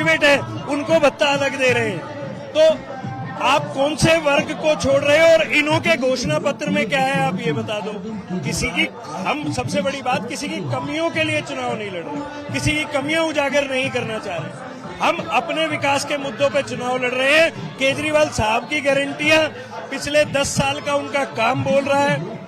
Graduate है उनको भत्ता अलग दे रहे हैं। तो आप कौन से वर्ग को छोड़ रहे हो? और इन्हों के घोषणा पत्र में क्या है आप ये बता दो। किसी की, हम सबसे बड़ी बात, किसी की कमियों के लिए चुनाव नहीं लड़ रहे, किसी की कमियां उजागर नहीं करना चाह रहे। हम अपने विकास के मुद्दों पे चुनाव लड़ रहे हैं। केजरीवाल साहब की गारंटियां, पिछले 10 साल का उनका काम बोल रहा है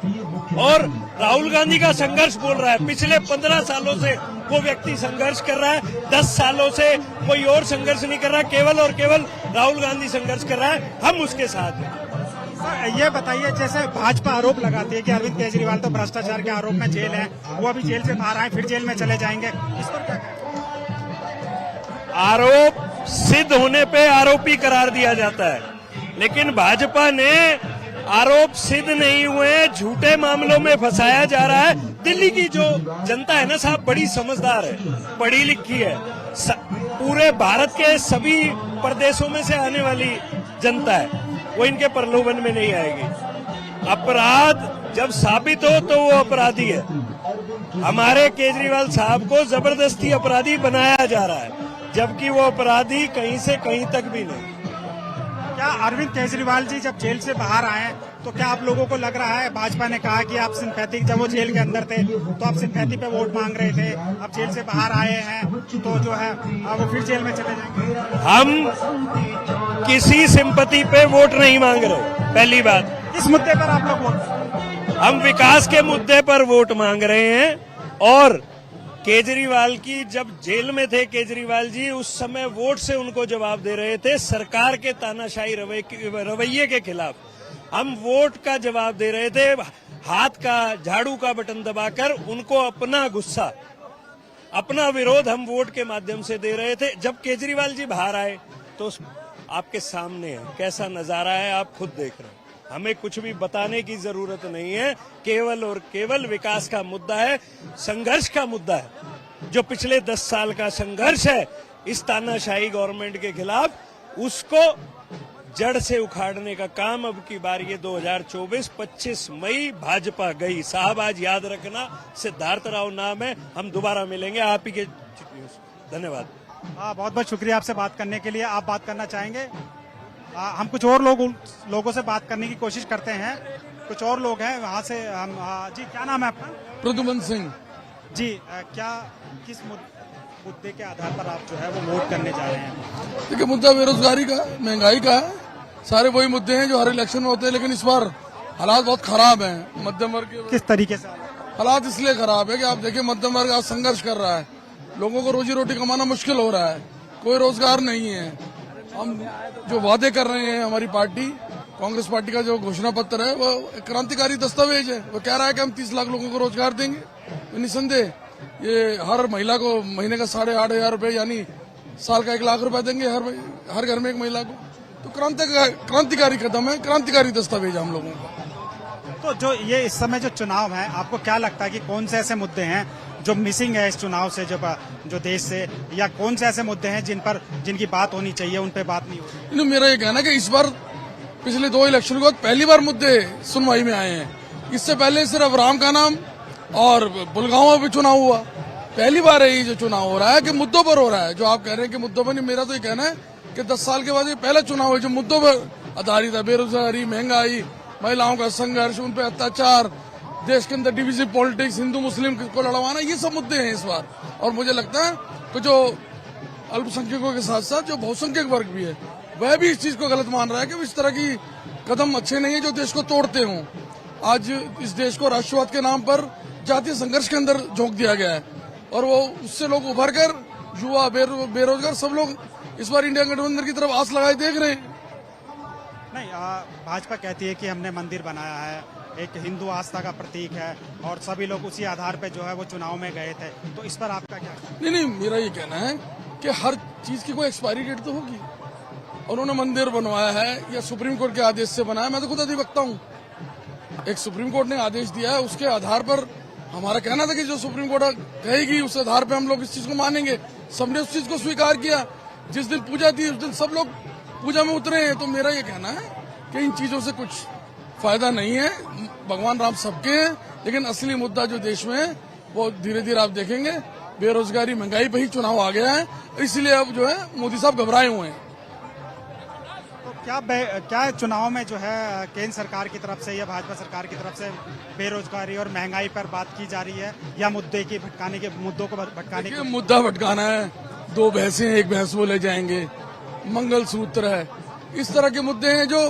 और राहुल गांधी का संघर्ष बोल रहा है। पिछले 15 सालों से वो व्यक्ति संघर्ष कर रहा है, 10 सालों से कोई और संघर्ष नहीं कर रहा, केवल और केवल राहुल गांधी संघर्ष कर रहा है। हम उसके साथ हैं। ये बताइए, जैसे भाजपा आरोप लगाती है कि अरविंद केजरीवाल तो भ्रष्टाचार के आरोप में जेल है, वो अभी जेल से बाहर आए फिर जेल में चले जाएंगे, इस पर क्या कहें? आरोप सिद्ध होने पे आरोपी करार दिया जाता है, लेकिन भाजपा ने आरोप सिद्ध नहीं हुए, झूठे मामलों में फंसाया जा रहा है। दिल्ली की जो जनता है ना साहब, बड़ी समझदार है, पढ़ी लिखी है। पूरे भारत के सभी प्रदेशों में से आने वाली जनता है, वो इनके प्रलोभन में नहीं आएगी। अपराध जब साबित हो तो वो अपराधी है। हमारे केजरीवाल साहब को जबरदस्ती अपराधी बनाया जा रहा है, जबकि वो अपराधी कहीं से कहीं तक भी नहीं। क्या अरविंद केजरीवाल जी जब जेल से बाहर आए तो क्या आप लोगों को लग रहा है, भाजपा ने कहा कि आप सिंपैथी, जब वो जेल के अंदर थे तो आप सिंपैथी पे वोट मांग रहे थे, अब जेल से बाहर आए हैं तो जो है वो फिर जेल में चले जाएंगे? हम किसी सिंपैथी पे वोट नहीं मांग रहे। पहली बात, इस मुद्दे पर आप लोग वोट, हम विकास के मुद्दे पर वोट मांग रहे हैं। और केजरीवाल की, जब जेल में थे केजरीवाल जी, उस समय वोट से उनको जवाब दे रहे थे सरकार के तानाशाही रवैये के खिलाफ। हम वोट का जवाब दे रहे थे, हाथ का, झाड़ू का बटन दबाकर उनको अपना गुस्सा, अपना विरोध हम वोट के माध्यम से दे रहे थे। जब केजरीवाल जी बाहर आए तो आपके सामने है, कैसा नजारा है आप खुद देख रहे हैं। हमें कुछ भी बताने की जरूरत नहीं है, केवल और केवल विकास का मुद्दा है, संघर्ष का मुद्दा है। जो पिछले 10 साल का संघर्ष है इस तानाशाही गवर्नमेंट के खिलाफ, उसको जड़ से उखाड़ने का काम अब की बार ये 2024 25 मई भाजपा गई। साहब आज याद रखना, सिद्धार्थ राव नाम है। हम दोबारा मिलेंगे आप ही के। धन्यवाद। बहुत बहुत शुक्रिया आपसे बात करने के लिए। आप बात करना चाहेंगे? हम कुछ और लोगों से बात करने की कोशिश करते हैं। कुछ और लोग हैं वहाँ से। हम जी, क्या नाम है आपका? प्रद्युमन सिंह जी। क्या, किस मुद्दे के आधार पर आप जो है वो वोट करने जा रहे हैं? देखिए, मुद्दा बेरोजगारी का, महंगाई का है। सारे वही मुद्दे हैं जो हर इलेक्शन में होते हैं, लेकिन इस बार हालात बहुत खराब हैं मध्यम वर्ग के। किस तरीके से हालात इसलिए खराब है कि आप देखिए, मध्यम वर्ग आज संघर्ष कर रहा है, लोगों को रोजी रोटी कमाना मुश्किल हो रहा है, कोई रोजगार नहीं है। हम जो वादे कर रहे हैं, हमारी पार्टी कांग्रेस पार्टी का जो घोषणा पत्र है वो क्रांतिकारी दस्तावेज है। वो कह रहा है कि हम 30 लाख लोगों को रोजगार देंगे। तो निसंदेह ये हर महिला को महीने का 8,500 रुपए, यानी साल का 1 लाख रुपए देंगे हर घर में एक महिला को। तो क्रांतिकारी कदम है, क्रांतिकारी दस्तावेज हम लोगों का। तो जो ये इस समय जो चुनाव है, आपको क्या लगता है कि कौन से ऐसे मुद्दे हैं जो मिसिंग है इस चुनाव से, जो देश से, या कौन से ऐसे मुद्दे हैं जिनकी बात होनी चाहिए उन पे बात नहीं हो रही? मेरा ये कहना है कि इस बार पिछले 2 इलेक्शन के बाद पहली बार मुद्दे सुनवाई में आए हैं। इससे पहले सिर्फ राम का नाम और बुलगांव में भी चुनाव हुआ। पहली बार है ये जो चुनाव हो रहा है कि मुद्दों पर हो रहा है। जो आप कह रहे हैं कि मुद्दों पर नहीं, मेरा तो ये कहना है कि 10 साल के बाद ये पहला चुनाव है जो मुद्दों पर आधारित है। बेरोजगारी, महंगाई, महिलाओं का संघर्ष, उन पर अत्याचार, देश के अंदर डिविजिव पॉलिटिक्स, हिंदू मुस्लिम को लड़वाना, ये सब मुद्दे हैं इस बार। और मुझे लगता है कि जो अल्पसंख्यकों के साथ साथ जो बहुसंख्यक वर्ग भी है, वह भी इस चीज को गलत मान रहा है कि इस तरह की कदम अच्छे नहीं है जो देश को तोड़ते हों। आज इस देश को राष्ट्रवाद के नाम पर जातीय संघर्ष के अंदर झोंक दिया गया है और वो उससे लोग उभर कर, युवा, बेरोजगार, सब लोग इस बार इंडिया गठबंधन की तरफ आस लगाए देख रहे हैं। नहीं, भाजपा कहती है कि हमने मंदिर बनाया है, एक हिंदू आस्था का प्रतीक है और सभी लोग उसी आधार पे जो है वो चुनाव में गए थे। तो इस पर आपका क्या? नहीं, मेरा ये कहना है कि हर चीज की कोई एक्सपायरी डेट तो होगी। उन्होंने मंदिर बनवाया है या सुप्रीम कोर्ट के आदेश से बनाया, मैं तो खुद अधिवक्ता हूँ। एक सुप्रीम कोर्ट ने आदेश दिया है, उसके आधार पर हमारा कहना था कि जो सुप्रीम कोर्ट कहेगी उस आधार पर हम लोग इस चीज को मानेंगे। सबने उस चीज को स्वीकार किया। जिस दिन पूजा थी उस दिन सब लोग पूजा में उतरे हैं। तो मेरा ये कहना है कि इन चीजों से कुछ फायदा नहीं है। भगवान राम सबके हैं, लेकिन असली मुद्दा जो देश में है वो धीरे धीरे आप देखेंगे बेरोजगारी महंगाई पे ही चुनाव आ गया है, इसलिए अब जो है मोदी साहब घबराए हुए हैं। तो क्या चुनाव में जो है केंद्र सरकार की तरफ से या भाजपा सरकार की तरफ से बेरोजगारी और महंगाई पर बात की जा रही है या मुद्दों को भटकाने की? मुद्दा भटकाना है, 2 भैंसें एक भैंस वो ले जाएंगे, मंगलसूत्र है, इस तरह के मुद्दे हैं जो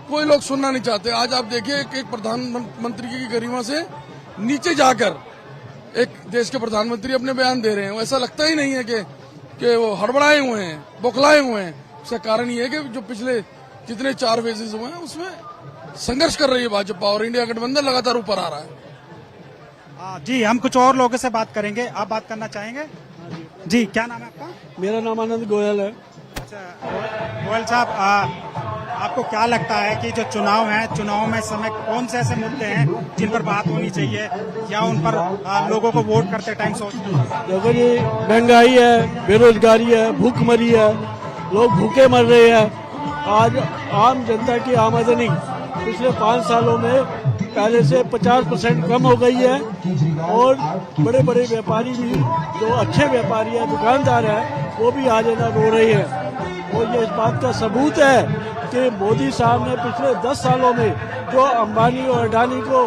कोई लोग सुनना नहीं चाहते। आज आप देखिए एक प्रधानमंत्री की गरिमा से नीचे जाकर एक देश के प्रधानमंत्री अपने बयान दे रहे हैं। ऐसा लगता ही नहीं है कि वो हड़बड़ाए हुए हैं, बौखलाए हुए हैं। उसका कारण ये है कि जो पिछले जितने 4 फेजेस हुए हैं उसमें संघर्ष कर रही है भाजपा और इंडिया गठबंधन लगातार ऊपर आ रहा है। जी, हम कुछ और लोगों से बात करेंगे। आप बात करना चाहेंगे? जी, क्या नाम है आपका? मेरा नाम आनंद गोयल है। अच्छा गोयल साहब, आपको क्या लगता है कि जो चुनाव है, चुनाव में इस समय कौन से ऐसे मुद्दे हैं जिन पर बात होनी चाहिए या उन पर लोगों को वोट करते टाइम सोचना? देखो जी, महंगाई है, बेरोजगारी है, भूखमरी है, लोग भूखे मर रहे हैं। आज आम जनता की आमदनी पिछले 5 सालों में पहले से 50% कम हो गई है और बड़े बड़े व्यापारी भी, जो अच्छे व्यापारी हैं, दुकानदार हैं, वो भी आज ना रो रहे हैं। और ये इस बात का सबूत है कि मोदी साहब ने पिछले 10 सालों में जो अंबानी और अडानी को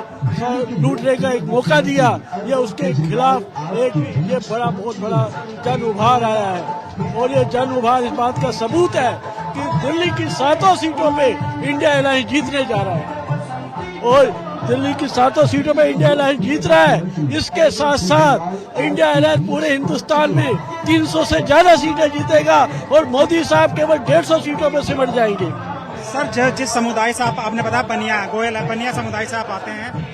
लूटने का एक मौका दिया, ये उसके खिलाफ ये बहुत बड़ा जन उभार आया है। और ये जन उभार इस बात का सबूत है कि दिल्ली की 7 सीटों पे इंडिया अलायंस जीतने जा रहा है और दिल्ली की 7 सीटों पे इंडिया अलायंस जीत रहा है। इसके साथ साथ इंडिया अलायंस पूरे हिंदुस्तान में 300 से ज्यादा सीटें जीतेगा और मोदी साहब केवल 150 सीटों पे सिमट जाएंगे। सर, जिस समुदाय से आपने बताया बनिया समुदाय से आप आते हैं,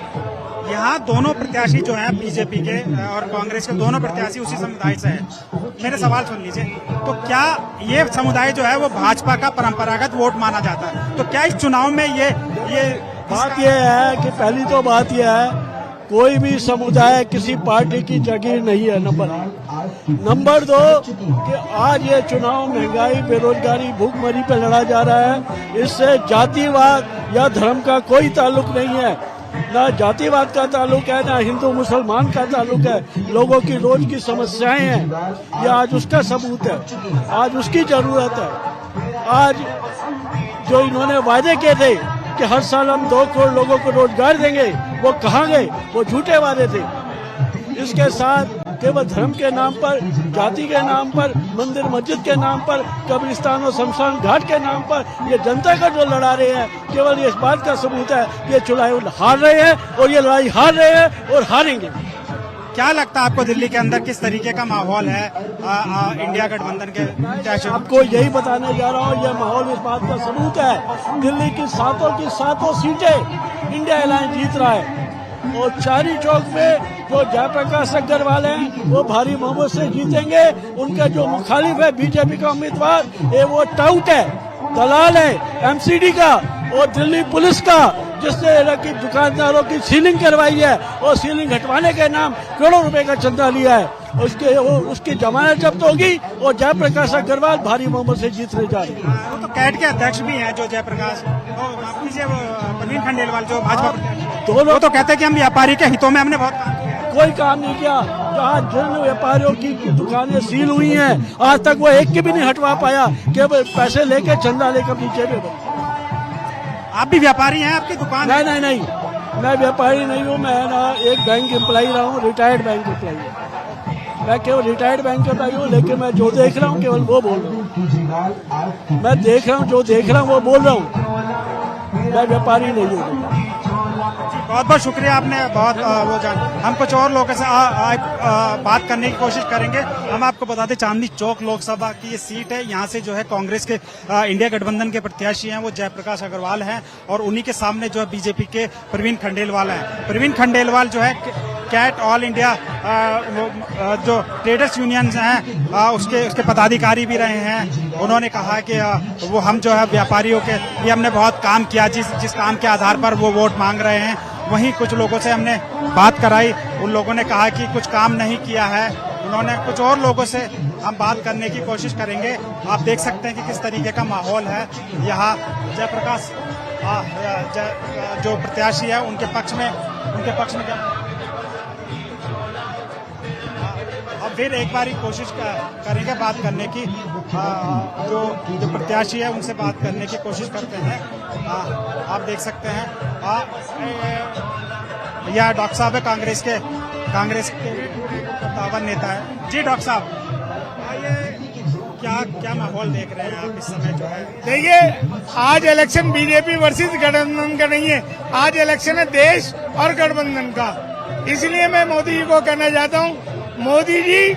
यहाँ दोनों प्रत्याशी जो हैं बीजेपी के और कांग्रेस के, दोनों प्रत्याशी उसी समुदाय से हैं। मेरे सवाल सुन लीजिए, तो क्या ये समुदाय जो है वो भाजपा का परंपरागत वोट माना जाता है? तो क्या इस चुनाव में ये बात यह है कि पहली तो बात यह है, कोई भी समुदाय किसी पार्टी की जागीर नहीं है। नंबर 2 कि आज ये चुनाव महंगाई, बेरोजगारी, भूखमरी पे लड़ा जा रहा है। इससे जातिवाद या धर्म का कोई ताल्लुक नहीं है, ना जातिवाद का ताल्लुक है, ना हिंदू मुसलमान का ताल्लुक है। लोगों की रोज की समस्याएं हैं, ये आज उसका सबूत है, आज उसकी जरूरत है। आज जो इन्होंने वादे किए थे कि हर साल हम 2 करोड़ लोगों को रोजगार देंगे, वो कहाँ गए? वो झूठे वादे थे। इसके साथ केवल धर्म के नाम पर, जाति के नाम पर, मंदिर मस्जिद के नाम पर, कब्रिस्तान और शमशान घाट के नाम पर ये जनता का जो लड़ा रहे हैं, केवल ये इस बात का सबूत है ये चुनाव हार रहे हैं और ये लड़ाई हार रहे हैं और हारेंगे। क्या लगता है आपको दिल्ली के अंदर किस तरीके का माहौल है इंडिया गठबंधन के? आपको यही बताने जा रहा हूँ, यह माहौल इस बात का सबूत है। दिल्ली की 7 सीटें इंडिया अलायंस जीत रहा है और चारी चौक पे जो जयप्रकाश अग्रवाल हैं वो भारी बहुमत से जीतेंगे। उनका जो मुखालिफ है बीजेपी का उम्मीदवार, ये वो टाउट है, दलाल है एमसीडी का और दिल्ली पुलिस का, जिसने की दुकानदारों की सीलिंग करवाई है और सीलिंग हटवाने के नाम करोड़ों रुपए का चंदा लिया है। उसकी जमानत जब्त होगी और जयप्रकाश अग्रवाल भारी बहुमत से जीतने जा रहे हैं। वो तो कैट के अध्यक्ष भी हैं जो जयप्रकाश, प्रवीण खंडेलवाल जो भाजपा, दोनों तो कहते हैं कि हम व्यापारी के हितों में हमने बहुत काम किया। कोई काम नहीं किया। जहाँ जिन व्यापारियों की दुकानें सील हुई हैं, आज तक वो एक की भी नहीं हटवा पाया, केवल पैसे लेके चंदा लेकर नीचे में। आप भी व्यापारी हैं? आपकी दुकान? नहीं, मैं व्यापारी नहीं हूँ। मैं ना एक बैंक एम्प्लॉई रहा हूँ, रिटायर्ड बैंक एम्प्लॉई। मैं केवल रिटायर्ड बैंक एम्प्लॉई हूँ, लेकिन मैं जो देख रहा हूँ केवल वो बोल रहा हूँ। मैं देख रहा हूँ, जो देख रहा हूँ वो बोल रहा हूँ। मैं व्यापारी नहीं हूँ। बहुत बहुत शुक्रिया, आपने बहुत वो जान। हम कुछ और लोगों से बात करने की कोशिश करेंगे। हम आपको बता दें, चांदनी चौक लोकसभा की ये सीट है। यहाँ से जो है कांग्रेस के इंडिया गठबंधन के प्रत्याशी हैं वो जयप्रकाश अग्रवाल हैं और उन्हीं के सामने जो है बीजेपी के प्रवीण खंडेलवाल हैं। प्रवीण खंडेलवाल जो है कैट ऑल इंडिया जो ट्रेडर्स यूनियन हैं उसके पदाधिकारी भी रहे हैं। उन्होंने कहा कि वो हम जो है व्यापारियों के लिए हमने बहुत काम किया, जिस काम के आधार पर वो वोट मांग रहे हैं। वहीं कुछ लोगों से हमने बात कराई, उन लोगों ने कहा कि कुछ काम नहीं किया है। उन्होंने कुछ और लोगों से हम बात करने की कोशिश करेंगे। आप देख सकते हैं कि किस तरीके का माहौल है यहाँ। जयप्रकाश जो प्रत्याशी है उनके पक्ष में फिर एक बार कोशिश करेंगे बात करने की, जो प्रत्याशी है उनसे बात करने की कोशिश करते हैं। आप देख सकते हैं यह डॉक्टर साहब है कांग्रेस के दावा नेता है जी। डॉक्टर साहब, क्या माहौल देख रहे हैं आप इस समय जो है? देखिए, आज इलेक्शन बीजेपी वर्सेस गठबंधन का नहीं है, आज इलेक्शन है देश और गठबंधन का। इसलिए मैं मोदी जी को कहना चाहता हूँ, मोदी जी,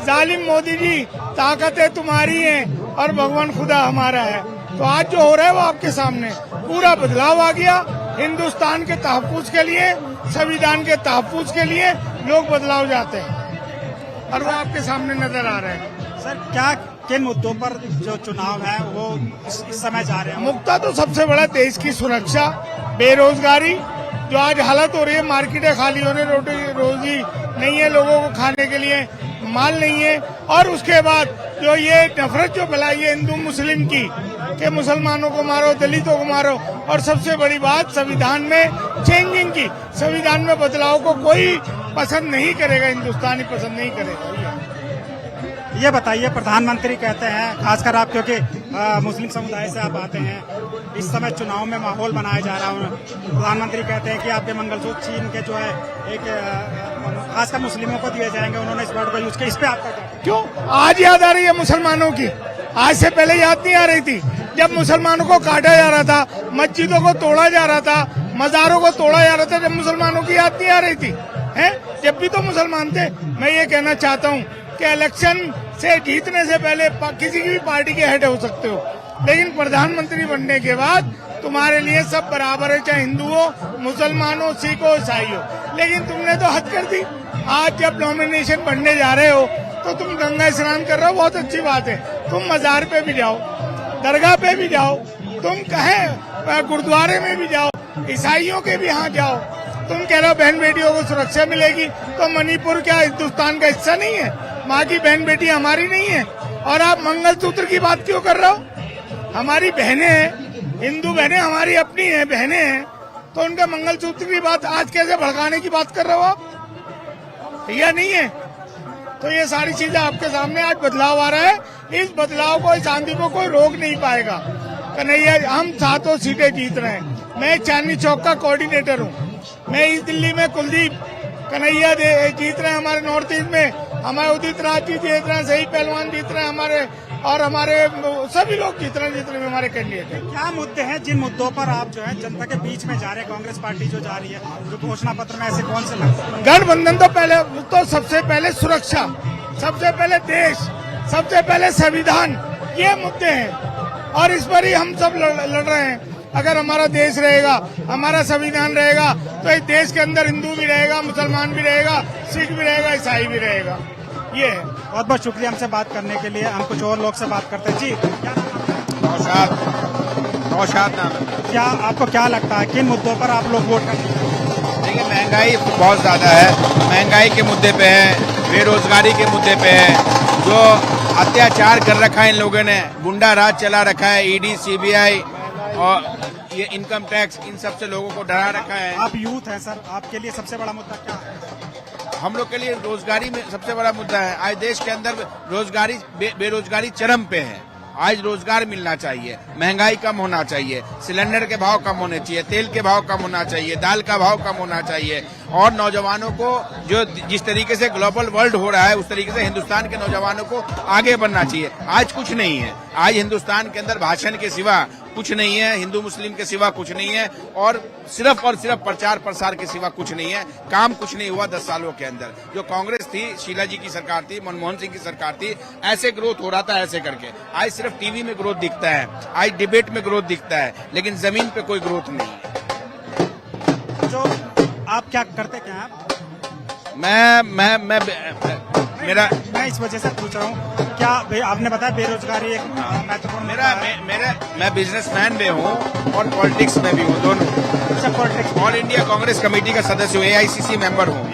जालिम मोदी जी, ताकतें तुम्हारी हैं और भगवान खुदा हमारा है। तो आज जो हो रहा है वो आपके सामने पूरा बदलाव आ गया। हिंदुस्तान के तहफ्फुज के लिए, संविधान के तहफ्फुज के लिए लोग बदलाव चाहते हैं और वो आपके सामने नजर आ रहे हैं। सर, किन मुद्दों पर जो चुनाव है वो इस समय जा रहे हैं? मुद्दा तो सबसे बड़ा देश की सुरक्षा, बेरोजगारी, जो आज हालत हो रही है, मार्केटें खाली होने, रोजी नहीं है, लोगों को खाने के लिए माल नहीं है, और उसके बाद जो ये नफरत जो फैलाई है हिंदू मुस्लिम की, कि मुसलमानों को मारो, दलितों को मारो, और सबसे बड़ी बात संविधान में चेंजिंग की, संविधान में बदलाव को कोई पसंद नहीं करेगा, हिंदुस्तानी पसंद नहीं करेगा। ये बताइए, प्रधानमंत्री कहते हैं, खासकर आप क्योंकि मुस्लिम समुदाय से आप आते हैं, इस समय चुनाव में माहौल बनाया जा रहा है, प्रधानमंत्री कहते हैं कि आपके मंगलसूत्र चीन के जो है एक खासकर मुस्लिमों को दिए जाएंगे, उन्होंने इस वर्ड को यूज किया, इस पे आपका क्यों आज याद आ रही है मुसलमानों की? आज से पहले याद नहीं आ रही थी, जब मुसलमानों को काटा जा रहा था, मस्जिदों को तोड़ा जा रहा था, मजारों को तोड़ा जा रहा था, जब मुसलमानों की याद नहीं आ रही थी? है, जब भी तो मुसलमान थे। मैं ये कहना चाहता हूँ कि इलेक्शन से जीतने से पहले किसी की भी पार्टी के हेड हो सकते हो, लेकिन प्रधानमंत्री बनने के बाद तुम्हारे लिए सब बराबर है, चाहे हिंदू हो, मुसलमान हो, सिख हो, ईसाई हो। लेकिन तुमने तो हद कर दी। आज जब नॉमिनेशन बनने जा रहे हो तो तुम गंगा स्नान कर रहे हो, बहुत अच्छी बात है। तुम मजार पे भी जाओ, दरगाह पे भी जाओ, तुम कहें गुरुद्वारे में भी जाओ, ईसाइयों के भी यहाँ जाओ। तुम कह रहे हो बहन बेटियों को सुरक्षा मिलेगी, तो मणिपुर क्या हिंदुस्तान का हिस्सा नहीं है? माँ की बहन बेटी हमारी नहीं है? और आप मंगलसूत्र की बात क्यों कर रहे हो? हमारी बहनें हैं, हिंदू बहनें हमारी अपनी हैं, बहनें हैं, तो उनका मंगलसूत्र की बात आज कैसे भड़काने की बात कर रहे हो आप? या नहीं है? तो ये सारी चीजें आपके सामने, आज बदलाव आ रहा है, इस बदलाव को, इस आंधी को कोई रोक नहीं पाएगा। कन्हैया, हम 7 सीटें जीत रहे हैं। मैं चांदनी चौक का कोऑर्डिनेटर हूँ। मैं इस दिल्ली में कुलदीप कन्हैया जीत रहे हैं, हमारे नॉर्थ ईस्ट में हमारे उदित राज जी जीत रहे हैं, सही पहलवान जीत रहे हैं हमारे, और हमारे सभी लोग जीत रहे हैं हमारे कैंडिडेट हैं। क्या मुद्दे हैं जिन मुद्दों पर आप जो है जनता के बीच में जा रहे हैं? कांग्रेस पार्टी जो जा रही है, जो घोषणा पत्र में ऐसे कौन से लगते हैं? गठबंधन तो पहले, तो सबसे पहले सुरक्षा, सबसे पहले देश, सबसे पहले संविधान, ये मुद्दे हैं और इस पर ही हम सब लड़ रहे हैं। अगर हमारा देश रहेगा, हमारा संविधान रहेगा, तो इस देश के अंदर हिंदू भी रहेगा, मुसलमान भी रहेगा, सिख भी रहेगा, ईसाई भी रहेगा। ये है। बहुत बहुत शुक्रिया हमसे बात करने के लिए। हम कुछ और लोग से बात करते हैं। जी, नौशाद नाम है। क्या आपको क्या लगता है किन मुद्दों पर आप लोग वोट करते हैं? देखिए, महंगाई बहुत ज्यादा है, महंगाई के मुद्दे पे है, बेरोजगारी के मुद्दे पे है, जो अत्याचार कर रखा है इन लोगों ने, गुंडा राज चला रखा है, ईडी, सीबीआई और ये इनकम टैक्स, इन सब से लोगों को डरा रखा है। आप यूथ हैं सर, आपके लिए सबसे बड़ा मुद्दा क्या है? हम लोग के लिए रोजगारी में सबसे बड़ा मुद्दा है। आज देश के अंदर रोजगारी, बेरोजगारी चरम पे है। आज रोजगार मिलना चाहिए, महंगाई कम होना चाहिए, सिलेंडर के भाव कम होने चाहिए, तेल के भाव कम होना चाहिए, दाल का भाव कम होना चाहिए, और नौजवानों को जो जिस तरीके से ग्लोबल वर्ल्ड हो रहा है उस तरीके से हिंदुस्तान के नौजवानों को आगे बढ़ना चाहिए। आज कुछ नहीं है, आज हिंदुस्तान के अंदर भाषण के सिवा कुछ नहीं है, हिंदू मुस्लिम के सिवा कुछ नहीं है, और सिर्फ प्रचार प्रसार के सिवा कुछ नहीं है। काम कुछ नहीं हुआ 10 सालों के अंदर। जो कांग्रेस थी, शीला जी की सरकार थी, मनमोहन सिंह की सरकार थी, ऐसे ग्रोथ हो रहा था, ऐसे करके। आज सिर्फ टीवी में ग्रोथ दिखता है, आज डिबेट में ग्रोथ दिखता है, लेकिन जमीन पे कोई ग्रोथ नहीं है। जो आप क्या करते क्या हैं? मैं इस वजह से पूछ रहा हूँ, क्या आपने बताया बेरोजगारी एक महत्वपूर्ण मैं बिजनेसमैन भी हूँ और पॉलिटिक्स में भी हूँ, दोनों। अच्छा, politics, all India Congress committee का सदस्य हूँ, AICC मेंबर हूँ।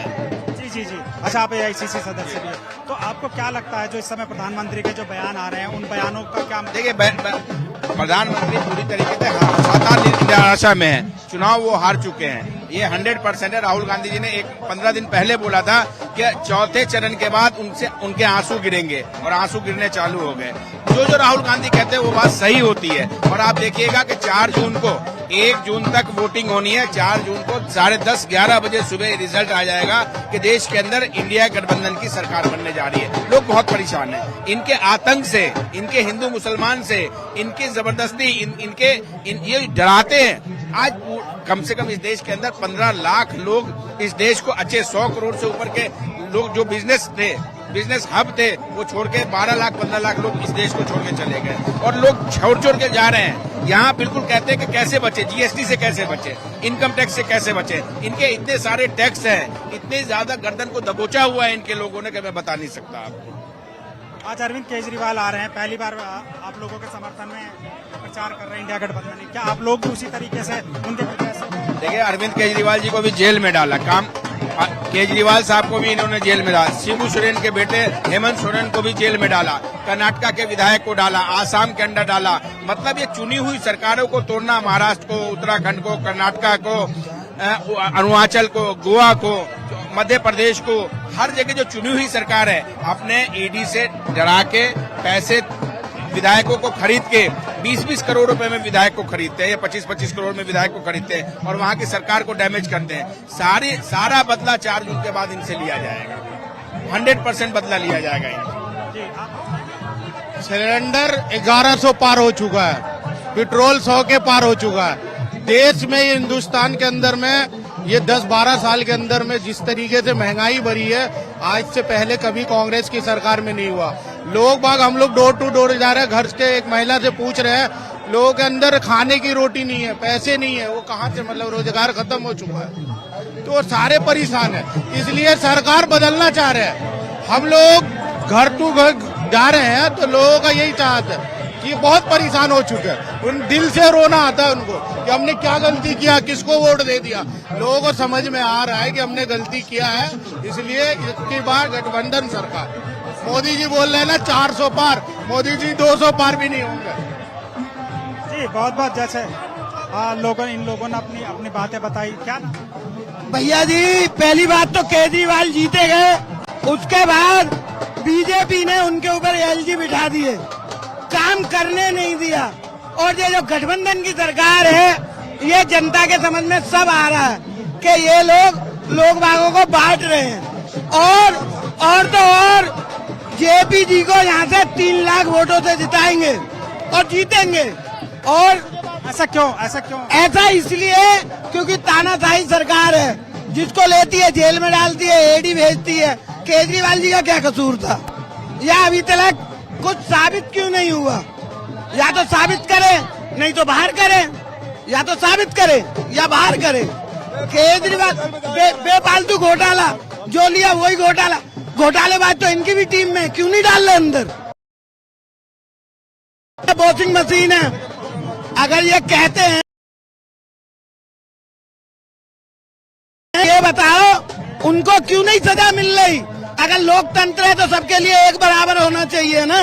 जी। अच्छा, आप AICC सदस्य भी हैं। तो आपको क्या लगता है जो इस समय प्रधानमंत्री के जो बयान आ रहे हैं, उन बयानों का क्या? देखिए, प्रधानमंत्री पूरी तरीके से हताशा में है। चुनाव वो हार चुके हैं, ये 100% है। राहुल गांधी जी ने 15 दिन पहले बोला था कि चौथे चरण के बाद उनके आंसू गिरेंगे, और आंसू गिरने चालू हो गए। जो राहुल गांधी कहते हैं वो बात सही होती है। और आप देखिएगा कि 4 जून को 1 जून तक वोटिंग होनी है। 4 जून को 10:30-11 बजे सुबह रिजल्ट आ जाएगा कि देश के अंदर इंडिया गठबंधन की सरकार बनने जा रही है। लोग बहुत परेशान हैं इनके आतंक से, इनके हिंदू मुसलमान से, इनकी जबरदस्ती, ये डराते हैं। आज कम से कम इस देश के अंदर 15 लाख लोग इस देश को अच्छे 100 करोड़ से ऊपर के लोग जो बिजनेस हब थे वो छोड़ के 12 लाख 15 लाख लोग इस देश को छोड़ के चले गए, और लोग छोड़ के जा रहे हैं। यहाँ बिल्कुल कहते हैं कि कैसे बचे, जीएसटी से कैसे बचे, इनकम टैक्स से कैसे बचे। इनके इतने सारे टैक्स हैं, इतने ज्यादा गर्दन को दबोचा हुआ है इनके लोगों ने कि मैं बता नहीं सकता आपको। आज अरविंद केजरीवाल आ रहे हैं, पहली बार आप लोगों के समर्थन में प्रचार कर रहे हैं इंडिया गठबंधन। क्या आप लोग भी उसी तरीके से उनके प्रत्याशी? देखिए, अरविंद केजरीवाल जी को भी जेल में डाला, केजरीवाल साहब को भी इन्होंने जेल में डाला, शिबू सोरेन के बेटे हेमंत सोरेन को भी जेल में डाला, कर्नाटका के विधायक को डाला, आसाम के अंदर डाला। मतलब ये चुनी हुई सरकारों को तोड़ना, महाराष्ट्र को, उत्तराखंड को, कर्नाटका को, अरुणाचल को, गोवा को, मध्य प्रदेश को, हर जगह जो चुनी हुई सरकार है अपने ईडी से डरा के पैसे विधायकों को खरीद के 20-20 करोड़ रुपए में विधायक को खरीदते हैं, या 25-25 करोड़ में विधायक को खरीदते हैं, और वहां की सरकार को डैमेज करते हैं। सारा बदला 4 जून के बाद इनसे लिया जाएगा। 100% बदला लिया जाएगा इनसे। सिलेंडर 1100 पार हो चुका है, पेट्रोल 100 के पार हो चुका है। देश में, हिंदुस्तान के अंदर में ये 10-12 साल के अंदर में जिस तरीके से महंगाई बढ़ी है, आज से पहले कभी कांग्रेस की सरकार में नहीं हुआ। लोग बाग, हम लोग डोर टू डोर जा रहे हैं, घर के एक महिला से पूछ रहे हैं, लोगों के अंदर खाने की रोटी नहीं है, पैसे नहीं है, वो कहाँ से, मतलब रोजगार खत्म हो चुका है, तो सारे परेशान है। इसलिए सरकार बदलना चाह रहे हैं। हम लोग घर टू घर जा रहे हैं तो लोगों का यही चाहत है कि बहुत परेशान हो चुके हैं। उन दिल से रोना आता है उनको कि हमने क्या गलती किया, किसको वोट दे दिया। लोगों को समझ में आ रहा है कि हमने गलती किया है, इसलिए इसकी बार गठबंधन सरकार। मोदी जी बोल रहे हैं ना 400 पार, मोदी जी 200 पार भी नहीं होंगे। जी बहुत बहुत, जैसे इन लोगों ने अपनी बातें बताई। क्या भैया जी, पहली बात तो केजरीवाल जीते गए, उसके बाद बीजेपी ने उनके ऊपर एलजी बिठा दिए, काम करने नहीं दिया। और ये जो गठबंधन की सरकार है, ये जनता के समझ में सब आ रहा है कि ये लोग बागों को बांट रहे हैं। और जेपी जी को यहाँ से 3 लाख वोटों से जिताएंगे और जीतेंगे। और ऐसा क्यों? ऐसा इसलिए क्योंकि तानाशाही सरकार है, जिसको लेती है जेल में डालती है, एडी भेजती है। केजरीवाल जी का क्या कसूर था, या अभी तक कुछ साबित क्यों नहीं हुआ? या तो साबित करें, नहीं तो बाहर करें, या तो साबित करें या बाहर करें। केजरीवाल बेफालतू घोटाला जो लिया वही घोटालेबाज तो इनकी भी टीम में, क्यों नहीं डाल रहे अंदर? वॉशिंग मशीन है, अगर ये कहते हैं, ये बताओ उनको क्यों नहीं सजा मिल रही? अगर लोकतंत्र है तो सबके लिए एक बराबर होना चाहिए ना।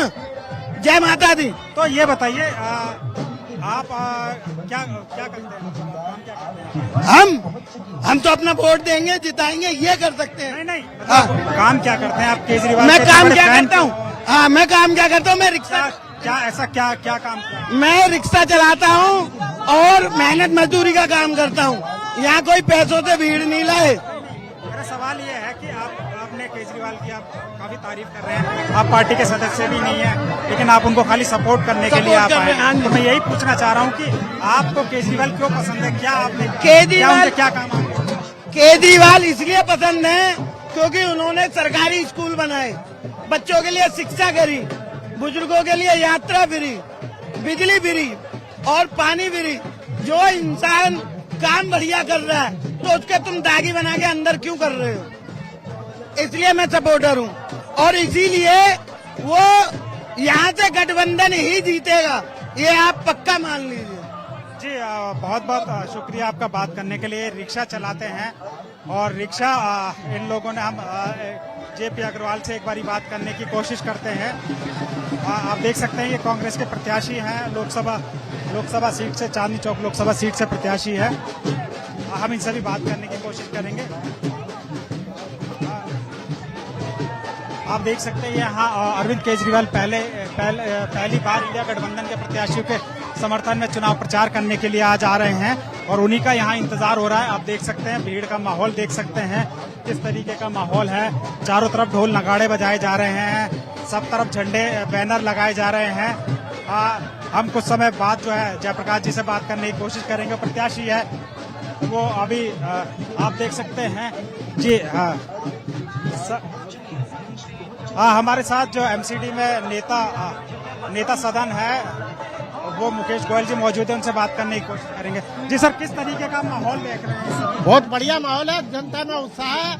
जय माता दी। तो ये बताइए, आप क्या करते हैं? हम तो अपना वोट देंगे, जिताएंगे, ये कर सकते हैं। नहीं, काम क्या करते हैं आप केजरीवाल? मैं काम क्या करता हूँ? हाँ, मैं काम क्या करता हूँ? मैं रिक्शा, क्या काम? मैं रिक्शा चलाता हूँ और मेहनत मजदूरी का काम करता हूँ। यहाँ कोई पैसों से भीड़ नहीं लाए। मेरा सवाल ये है कि आपने केजरीवाल की आप काफी तारीफ कर रहे हैं, आप पार्टी के सदस्य भी नहीं है, लेकिन आप उनको खाली सपोर्ट करने के लिए आप आए हैं। तो मैं यही पूछना चाह रहा हूँ कि आपको केजरीवाल क्यों पसंद है? क्या आपने क्या काम? केजरीवाल इसलिए पसंद है क्योंकि उन्होंने सरकारी स्कूल बनाए, बच्चों के लिए शिक्षा करी, बुजुर्गों के लिए यात्रा फ्री, बिजली फ्री और पानी फ्री। जो इंसान काम बढ़िया कर रहा है तो उसके तुम दागी बना के अंदर क्यों कर रहे हो? इसलिए मैं सपोर्टर हूँ, और इसीलिए वो यहाँ से गठबंधन ही जीतेगा, ये आप पक्का मान लीजिए। जी बहुत बहुत शुक्रिया आपका बात करने के लिए। रिक्शा चलाते हैं और रिक्शा इन लोगों ने, हम जेपी अग्रवाल से एक बारी बात करने की कोशिश करते हैं। आप देख सकते हैं ये कांग्रेस के प्रत्याशी हैं, लोकसभा सीट से, चांदनी चौक लोकसभा सीट से प्रत्याशी है। हम इनसे भी बात करने की कोशिश करेंगे। आप देख सकते हैं यहाँ अरविंद केजरीवाल पहली बार इंडिया गठबंधन के प्रत्याशियों के समर्थन में चुनाव प्रचार करने के लिए आज आ रहे हैं और उन्हीं का यहाँ इंतजार हो रहा है। आप देख सकते हैं भीड़ का माहौल देख सकते हैं किस तरीके का माहौल है। चारों तरफ ढोल नगाड़े बजाए जा रहे हैं, सब तरफ झंडे बैनर लगाए जा रहे हैं। हम कुछ समय बाद जो है जयप्रकाश जी से बात करने की कोशिश करेंगे। प्रत्याशी है वो अभी आप देख सकते हैं जी। हमारे साथ जो एमसीडी में नेता सदन है वो मुकेश गोयल जी मौजूद है, उनसे बात करने की कोशिश करेंगे। जी सर, किस तरीके का माहौल देख रहे हैं इस समय? बहुत बढ़िया माहौल है, जनता में उत्साह है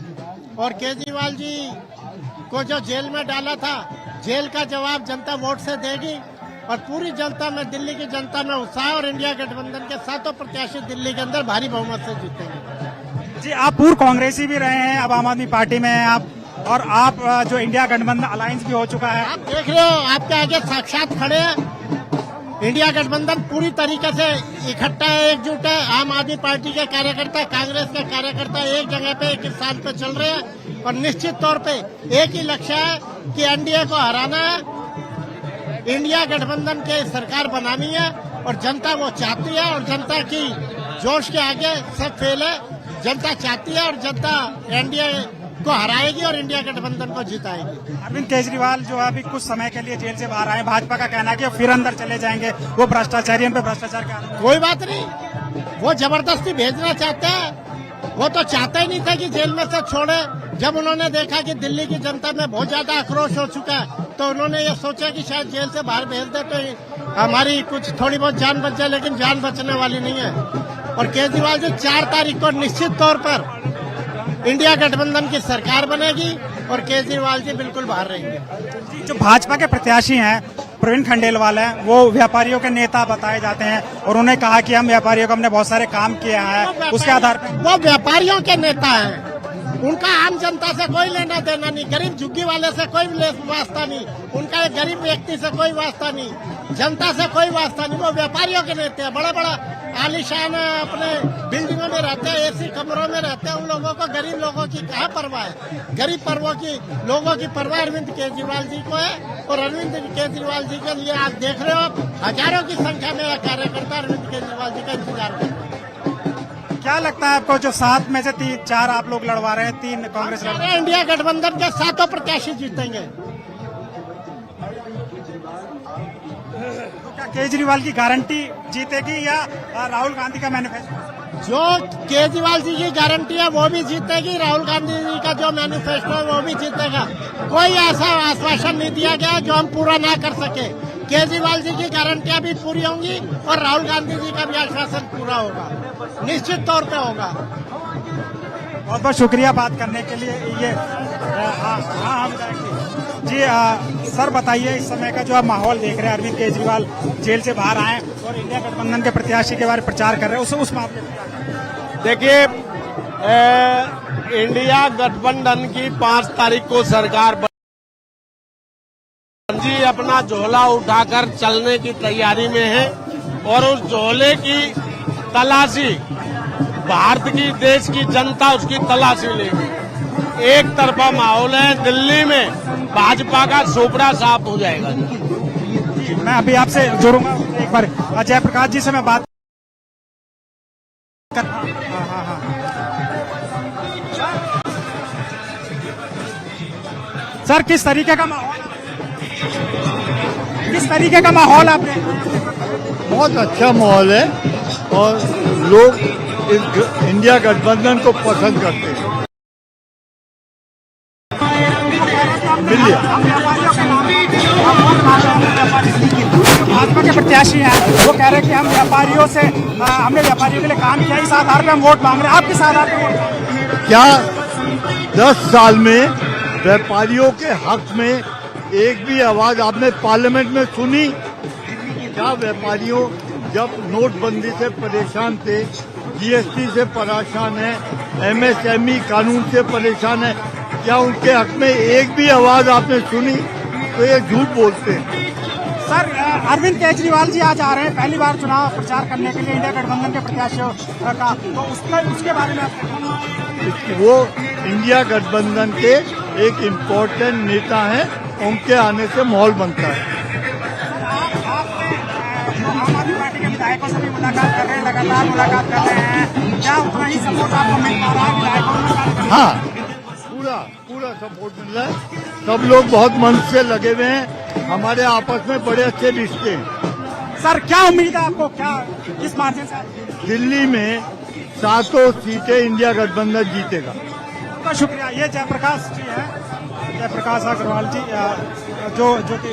और केजरीवाल जी को जो जेल में डाला था, जेल का जवाब जनता वोट से देगी और पूरी जनता में, दिल्ली की जनता में उत्साह और इंडिया गठबंधन के सातों प्रत्याशी दिल्ली के अंदर भारी बहुमत से जीतेंगे। जी, आप पूर्व कांग्रेसी भी रहे हैं, अब आम आदमी पार्टी में हैं आप, और आप जो इंडिया गठबंधन अलायंस भी हो चुका है। आप देख रहे हो, आपके आगे साक्षात खड़े हैं। इंडिया गठबंधन पूरी तरीके से इकट्ठा है, एकजुट है। आम आदमी पार्टी के कार्यकर्ता, कांग्रेस के कार्यकर्ता एक जगह पे, एक स्थान पे चल रहे हैं और निश्चित तौर पे एक ही लक्ष्य है कि एनडीए को हराना है, इंडिया गठबंधन की सरकार बनानी है और जनता वो चाहती है और जनता की जोश के आगे सब फेल है। जनता चाहती है और जनता एनडीए को हराएगी और इंडिया गठबंधन को जिताएगी। अरविंद केजरीवाल जो है अभी कुछ समय के लिए जेल से बाहर आए, भाजपा का कहना है कि फिर अंदर चले जाएंगे, वो भ्रष्टाचारियों पे भ्रष्टाचार का आरोप। कोई बात नहीं, वो जबरदस्ती भेजना चाहते हैं। वो तो चाहते ही नहीं था कि जेल में से छोड़े। जब उन्होंने देखा कि दिल्ली की जनता में बहुत ज्यादा आक्रोश हो चुका है तो उन्होंने ये सोचा कि शायद जेल से बाहर भेज दे तो हमारी कुछ थोड़ी बहुत जान बच जाए, लेकिन जान बचने वाली नहीं है। और केजरीवाल जी 4 तारीख को निश्चित तौर पर इंडिया गठबंधन की सरकार बनेगी और केजरीवाल जी बिल्कुल बाहर रहेंगे। जो भाजपा के प्रत्याशी हैं प्रवीण खंडेलवाल हैं, वो व्यापारियों के नेता बताए जाते हैं और उन्होंने कहा कि हम व्यापारियों को हमने बहुत सारे काम किया है, उसके आधार पर वो व्यापारियों के नेता हैं। उनका आम जनता से कोई लेना देना नहीं, गरीब झुग्गी वाले से कोई वास्ता नहीं, उनका गरीब व्यक्ति से कोई वास्ता नहीं, जनता से कोई वास्ता नहीं। वो व्यापारियों के नेता हैं, बड़ा बड़ा आलीशान अपने बिल्डिंगों में रहते हैं, एसी कमरों में रहते हैं। उन लोगों को, गरीब लोगों की कहाँ परवाह है? गरीब लोगों की परवाह अरविंद केजरीवाल जी को है और अरविंद केजरीवाल जी के लिए आप देख रहे हो हजारों की संख्या में कार्यकर्ता अरविंद केजरीवाल जी का इंतजार कर रहे हैं। क्या लगता है आपको, जो 7 में से 4 आप लोग लड़वा रहे हैं, 3 कांग्रेस लड़ रहे हैं, इंडिया गठबंधन के 7 प्रत्याशी जीतेंगे? तो क्या केजरीवाल की गारंटी जीतेगी या राहुल गांधी का मैनिफेस्टो? जो केजरीवाल जी की गारंटी है वो भी जीतेगी, राहुल गांधी जी का जो मैनिफेस्टो है वो भी जीतेगा। कोई ऐसा आश्वासन नहीं दिया गया जो हम पूरा ना कर सके। केजरीवाल जी की गारंटियां भी पूरी होंगी और राहुल गांधी जी का भी आश्वासन पूरा होगा, निश्चित तौर पे होगा। बहुत बहुत शुक्रिया बात करने के लिए। ये हाँ जी, सर बताइए इस समय का जो आप माहौल देख रहे हैं, अरविंद केजरीवाल जेल से बाहर आए और इंडिया गठबंधन के प्रत्याशी के बारे में प्रचार कर रहे हैं, उस मामले में देखिए, इंडिया गठबंधन की 5 तारीख को सरकार जी अपना झोला उठाकर चलने की तैयारी में है और उस झोले की तलाशी भारत की, देश की जनता उसकी तलाशी लेगी। एक तरफा माहौल है, दिल्ली में भाजपा का सोपड़ा साफ हो जाएगा। मैं अभी आपसे जोड़ूंगा एक बार, जयप्रकाश जी से मैं बात कर। हाँ। सर, किस तरीके का माहौल आपने? बहुत अच्छा माहौल है और लोग इस इंडिया गठबंधन को पसंद करते हैं। भाजपा के प्रत्याशी हैं, वो कह रहे हैं कि हम व्यापारियों से, हमने व्यापारियों के लिए काम किया, इस आधार पर हम वोट मांग रहे हैं। आप किस आधार पर वोट मांग रहे हैं? क्या 10 साल में व्यापारियों के हक में एक भी आवाज आपने पार्लियामेंट में सुनी? क्या व्यापारियों जब नोटबंदी से परेशान थे, जीएसटी से परेशान है, एमएसएमई कानून से परेशान है, क्या उनके हक में एक भी आवाज आपने सुनी? तो ये झूठ बोलते हैं। सर अरविंद केजरीवाल जी आज आ रहे हैं पहली बार चुनाव प्रचार करने के लिए इंडिया गठबंधन के प्रत्याशियों का, तो उसके बारे में आप वो इंडिया गठबंधन के एक इम्पोर्टेंट नेता हैं, उनके आने से माहौल बनता है। आम आदमी पार्टी के विधायकों से भी मुलाकात कर रहे हैं, लगातार मुलाकात कर रहे हैं, क्या उतना ही सपोर्ट आपको मिल पा रहा है विधायकों? हाँ, पूरा सपोर्ट मिल रहा है। सब लोग बहुत मन से लगे हुए हैं, हमारे आपस में बड़े अच्छे रिश्ते हैं। सर क्या उम्मीद है आपको, क्या किस मार्जिन से? दिल्ली में 7 सीटें इंडिया गठबंधन जीतेगा। बहुत शुक्रिया। ये जयप्रकाश जी हैं, जयप्रकाश अग्रवाल जी, जो कि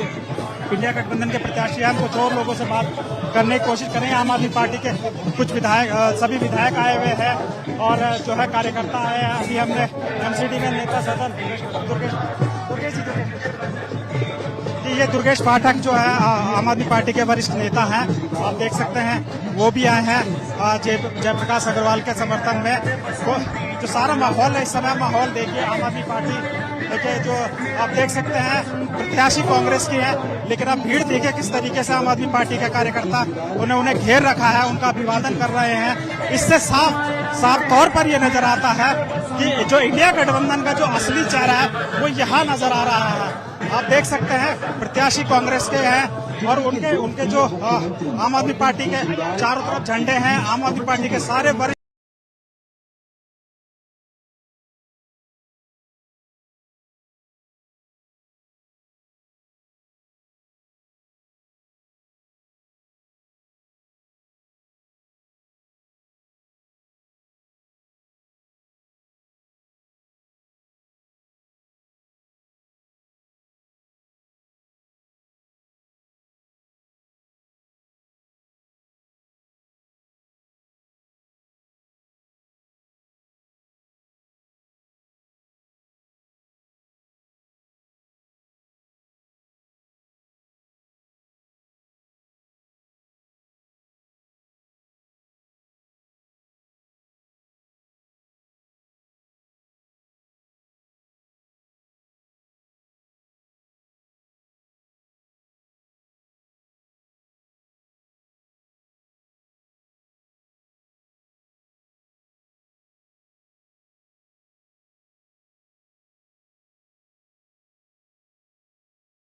इंडिया गठबंधन के प्रत्याशी हैं। कुछ और लोगों से बात करने की कोशिश करेंगे। आम आदमी पार्टी के कुछ विधायक, सभी विधायक आए हुए हैं और जो है कार्यकर्ता आए हैं। अभी हमने एमसीडी के नेता सदन दुर्गेश जी, ये दुर्गेश पाठक जो है आम आदमी पार्टी के वरिष्ठ नेता हैं, आप देख सकते हैं, वो भी आए हैं जयप्रकाश अग्रवाल के समर्थन में। जो सारा माहौल है इस समय, माहौल देखिए आम आदमी पार्टी के जो आप देख सकते हैं प्रत्याशी कांग्रेस की है, लेकिन अब भीड़ देखिए किस तरीके से आम आदमी पार्टी के कार्यकर्ता उन्हें घेर रखा है, उनका अभिवादन कर रहे हैं। इससे साफ तौर पर यह नजर आता है कि जो इंडिया गठबंधन का जो असली चेहरा है वो यहाँ नजर आ रहा है। आप देख सकते हैं प्रत्याशी कांग्रेस के हैं और उनके जो आम आदमी पार्टी के चारों तरफ झंडे हैं, आम आदमी पार्टी के सारे वरिष्ठ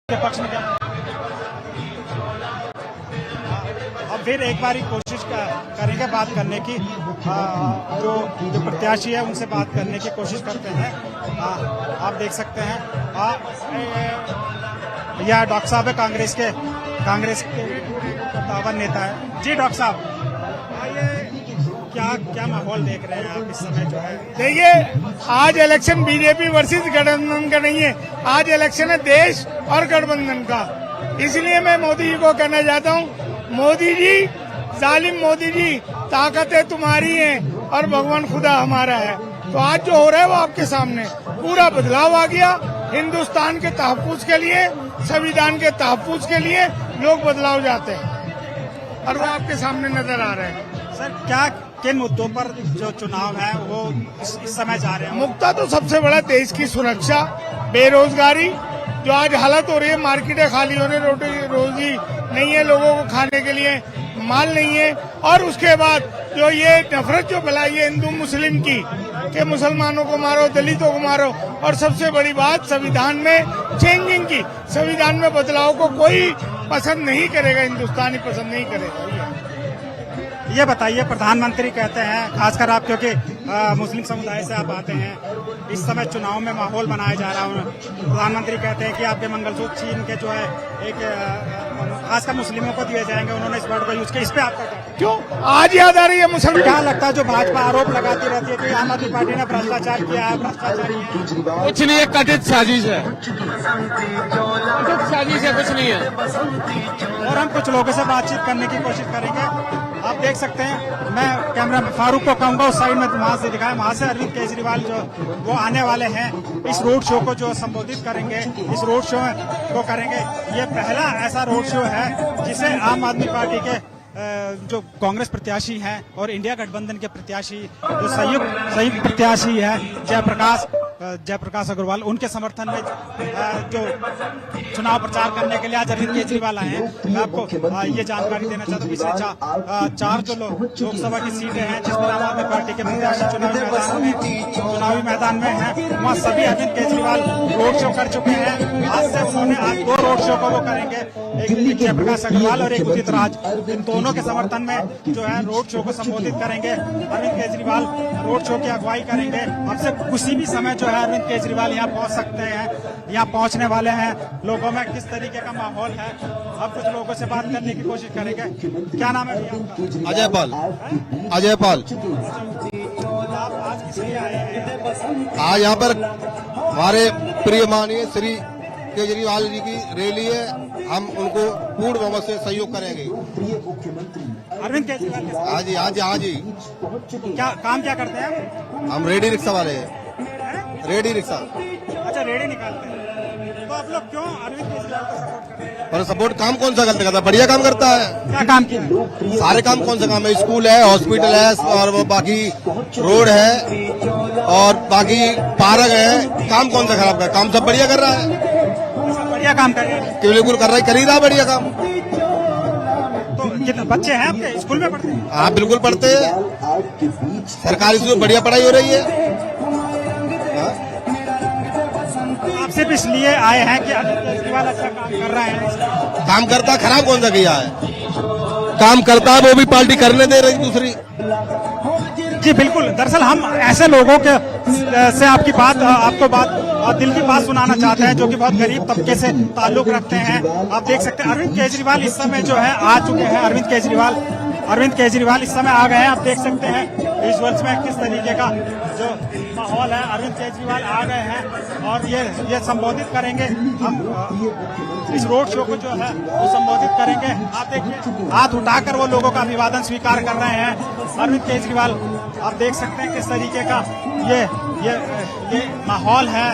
के पक्ष में क्या? अब फिर एक बार कोशिश करेंगे बात करने की, जो प्रत्याशी है उनसे बात करने की कोशिश करते हैं। आप देख सकते हैं यह डॉक्टर साहब है, कांग्रेस के दावन नेता है जी। डॉक्टर साहब, क्या माहौल देख रहे हैं आप इस समय जो है? देखिए, आज इलेक्शन बीजेपी वर्सेस गठबंधन का नहीं है, आज इलेक्शन है देश और गठबंधन का। इसलिए मैं मोदी जी को कहना चाहता हूँ, मोदी जी, जालिम मोदी जी, ताकतें तुम्हारी हैं और भगवान खुदा हमारा है। तो आज जो हो रहा है वो आपके सामने पूरा बदलाव आ गया। हिंदुस्तान के तहफ्फुज के लिए, संविधान के तहफ्फुज के लिए लोग बदलाव चाहते हैं और वो आपके सामने नजर आ रहे हैं। सर किन मुद्दों पर जो चुनाव है वो इस समय जा रहे हैं? मुद्दा तो सबसे बड़ा देश की सुरक्षा, बेरोजगारी, जो आज हालत हो रही है, मार्केटें खाली होने, रोजी नहीं है, लोगों को खाने के लिए माल नहीं है। और उसके बाद जो ये नफरत जो फैलाई है हिंदू मुस्लिम की, कि मुसलमानों को मारो, दलितों को मारो, और सबसे बड़ी बात संविधान में चेंजिंग की, संविधान में बदलाव को कोई पसंद नहीं करेगा, हिंदुस्तानी पसंद नहीं करेगा। ये बताइए, प्रधानमंत्री कहते हैं, खासकर आप क्योंकि मुस्लिम समुदाय से आप आते हैं, इस समय चुनाव में माहौल बनाया जा रहा है, प्रधानमंत्री कहते हैं कि आपके मंगलसूत्र चीन के जो है एक खासकर मुस्लिमों को दिए जाएंगे, उन्होंने इस वर्ड को यूज किया, इस पे आपका क्यों आज याद आ रही है मुसलमान? क्या लगता है जो भाजपा आरोप लगाती रहती है कि आम आदमी पार्टी ने भ्रष्टाचार किया है, कुछ नहीं है, कथित साजिश है, कुछ नहीं है। और हम कुछ लोगों से बातचीत करने की कोशिश करेंगे। आप देख सकते हैं, मैं कैमरा फारूक को कहूंगा उस साइड में वहां से दिखाएं, वहां से अरविंद केजरीवाल जो वो आने वाले हैं, इस रोड शो को जो संबोधित करेंगे, इस रोड शो को करेंगे। ये पहला ऐसा रोड शो है जिसे आम आदमी पार्टी के जो कांग्रेस प्रत्याशी हैं और इंडिया गठबंधन के प्रत्याशी जो संयुक्त प्रत्याशी है जयप्रकाश जयप्रकाश अग्रवाल, उनके समर्थन में जो चुनाव प्रचार करने के लिए आज अरविंद केजरीवाल आए हैं। मैं आपको ये जानकारी देना चाहता हूँ, पिछले चार जो लोकसभा की सीटें हैं जिसमें आम आदमी पार्टी के प्रत्याशी चुनावी मैदान में हैं, वहाँ सभी अरविंद केजरीवाल रोड शो कर चुके हैं। आज से उन्होंने आज 2 रोड शो को वो करेंगे, एक जयप्रकाश अग्रवाल और एक उदित राज। इन दोनों के समर्थन में जो है रोड शो को संबोधित करेंगे। अरविंद केजरीवाल रोड शो की अगुवाई करेंगे। अब से किसी भी समय जो है अरविंद केजरीवाल यहाँ पहुँच सकते हैं, यहाँ पहुँचने वाले हैं। लोगों में किस तरीके का माहौल है, अब कुछ लोगों से बात करने की कोशिश करेंगे। क्या नाम है भैया? अजय पाल। अजय पाल। आप आज किस लिए आए हैं? आज यहाँ पर हमारे प्रिय माननीय श्री केजरीवाल जी की रैली है, हम उनको पूर्ण बहुमत से सहयोग करेंगे। अरविंद केजरीवाल के साथ? हाँ जी, हाँ जी, हाँ जी। क्या काम क्या करते हैं? हम रेडी रिक्शा वाले हैं, रेडी रिक्शा। अच्छा, रेडी निकालते हैं। तो आप लोग क्यों अरविंद केजरीवाल को सपोर्ट कर रहे हैं? और सपोर्ट काम कौन सा करता है? बढ़िया काम करता है। क्या काम किया? सारे काम कौन सा काम है? स्कूल है, हॉस्पिटल है, और वो बाकी रोड है, और बाकी पार्क है। काम कौन सा खराब कर? काम सब बढ़िया कर रहा है, बढ़िया काम कर रहे हैं। बिल्कुल कर रहा है बढ़िया काम। तो कितने बच्चे हैं आपके? स्कूल में पढ़ते हैं? हाँ, बिल्कुल पढ़ते हैं। सरकारी स्कूल बढ़िया पढ़ाई हो रही है। आप सिर्फ इसलिए आए हैं कि अरविंद केजरीवाल अच्छा काम कर रहे हैं? काम करता, खराब कौन सा किया है? काम करता है, वो भी पार्टी करने दे रही दूसरी। जी बिल्कुल। दरअसल हम ऐसे लोगों के से आपको बात दिल की बात सुनाना चाहते हैं जो कि बहुत गरीब तबके से ताल्लुक रखते हैं। आप देख सकते हैं अरविंद केजरीवाल इस समय जो है आ चुके हैं। अरविंद केजरीवाल इस समय आ गए हैं। आप देख सकते हैं विजुअल्स में किस तरीके का जो माहौल है। अरविंद केजरीवाल आ गए हैं और ये संबोधित करेंगे। हम इस रोड शो को जो है वो संबोधित करेंगे। आप देखिए हाथ उठाकर वो लोगों का अभिवादन स्वीकार कर रहे हैं। अरविंद केजरीवाल आप देख सकते हैं किस तरीके का ये माहौल है।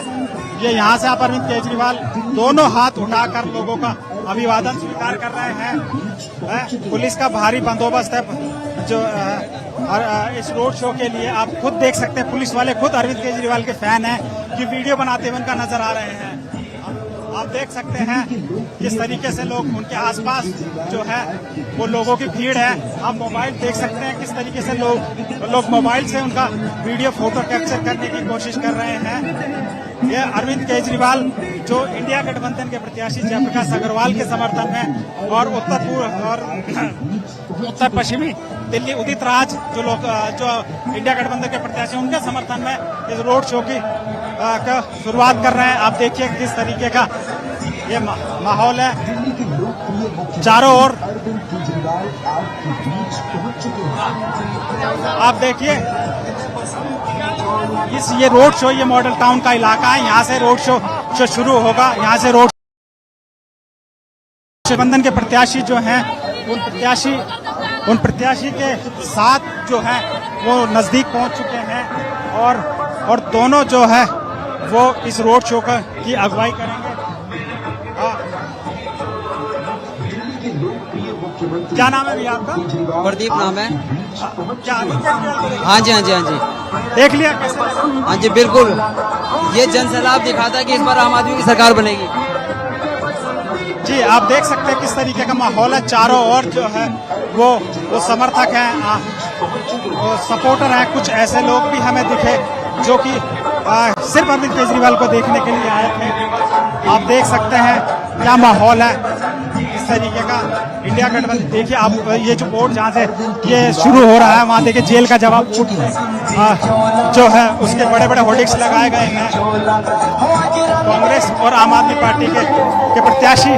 ये यहाँ से आप अरविंद केजरीवाल दोनों हाथ उठाकर लोगों का अभिवादन स्वीकार कर रहे हैं। पुलिस का भारी बंदोबस्त है जो और इस रोड शो के लिए आप खुद देख सकते हैं। पुलिस वाले खुद अरविंद केजरीवाल के फैन हैं कि वीडियो बनाते हुए उनका नजर आ रहे हैं। आप देख सकते हैं किस तरीके से लोग उनके आसपास जो है वो लोगों की भीड़ है। आप मोबाइल देख सकते हैं किस तरीके से लोग मोबाइल से उनका वीडियो फोटो कैप्चर करने की कोशिश कर रहे हैं। ये अरविंद केजरीवाल जो इंडिया गठबंधन के प्रत्याशी जयप्रकाश अग्रवाल के समर्थन में और उत्तर पश्चिमी दिल्ली उदित राज जो इंडिया गठबंधन के प्रत्याशी उनके समर्थन में इस रोड शो की शुरुआत कर रहे हैं। आप देखिए किस तरीके का ये माहौल है चारों ओर। आप देखिए ये रोड शो, ये मॉडल टाउन का इलाका है। यहाँ से रोड शो शुरू होगा। यहाँ से रोड गठबंधन के प्रत्याशी जो हैं उन प्रत्याशी के साथ जो है वो नजदीक पहुंच चुके हैं और दोनों जो है वो इस रोड शो की अगुवाई करेंगे। क्या नाम है भैया आपका? प्रदीप नाम है। क्या हाँ जी, हाँ जी, हाँ जी। देख लिया कैसे? हाँ जी बिल्कुल। ये जनसैलाब दिखाता है कि इस बार आम आदमी की सरकार बनेगी। जी आप देख सकते हैं किस तरीके का माहौल है। चारों ओर जो है वो समर्थक हैं, वो सपोर्टर हैं। कुछ ऐसे लोग भी हमें दिखे जो कि सिर्फ अरविंद केजरीवाल को देखने के लिए आए थे। आप देख सकते हैं क्या माहौल है इस तरीके का। इंडिया गठबंधन देखिए आप, ये जो बोर्ड जहाँ से ये शुरू हो रहा है वहाँ देखिए जेल का जवाब जो है उसके बड़े बड़े होर्डिंग्स लगाए गए हैं। कांग्रेस और आम आदमी पार्टी के प्रत्याशी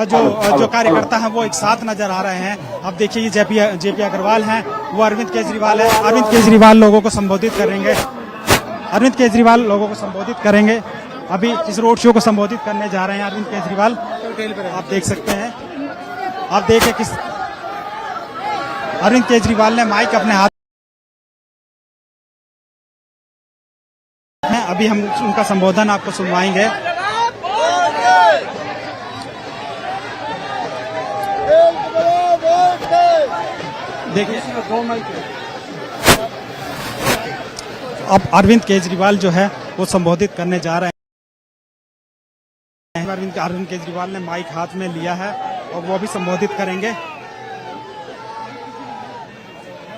जो कार्यकर्ता हैं वो एक साथ नजर आ रहे हैं। अब देखिए ये जेपी अग्रवाल हैं, वो अरविंद केजरीवाल है। अरविंद केजरीवाल लोगों को संबोधित करेंगे। अभी इस रोड शो को संबोधित करने जा रहे हैं अरविंद केजरीवाल। आप देख सकते हैं, आप देखें किस अरविंद केजरीवाल ने माइक अपने हाथ में। अभी हम उनका संबोधन आपको सुनवाएंगे। देखिए अब अरविंद केजरीवाल जो है वो संबोधित करने जा रहे हैं। अरविंद केजरीवाल ने माइक हाथ में लिया है और वो भी संबोधित करेंगे।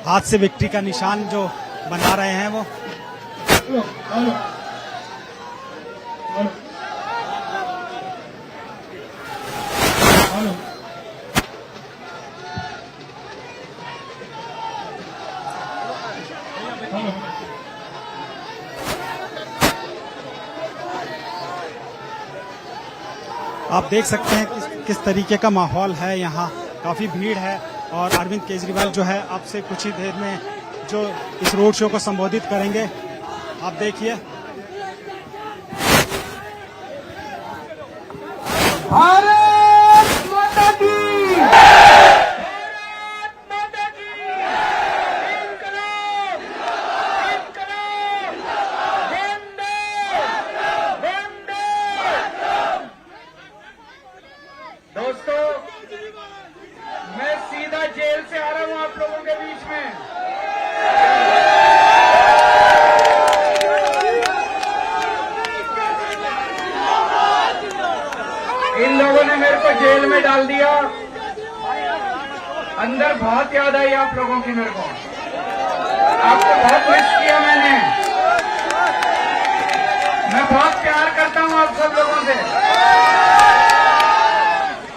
हाथ से विक्ट्री का निशान जो बना रहे हैं वो। आप देख सकते हैं किस तरीके का माहौल है यहाँ, काफी भीड़ है। और अरविंद केजरीवाल जो है आपसे कुछ ही देर में जो इस रोड शो को संबोधित करेंगे, आप देखिए। भारत माता की दोस्तों, मैं सीधा जेल से आ रहा हूं आप लोगों के बीच में। इन लोगों ने मेरे को जेल में डाल दिया। अंदर बहुत याद आई आप लोगों की मेरे को। आपको बहुत मिस किया मैंने। मैं बहुत प्यार करता हूं आप सब लोगों से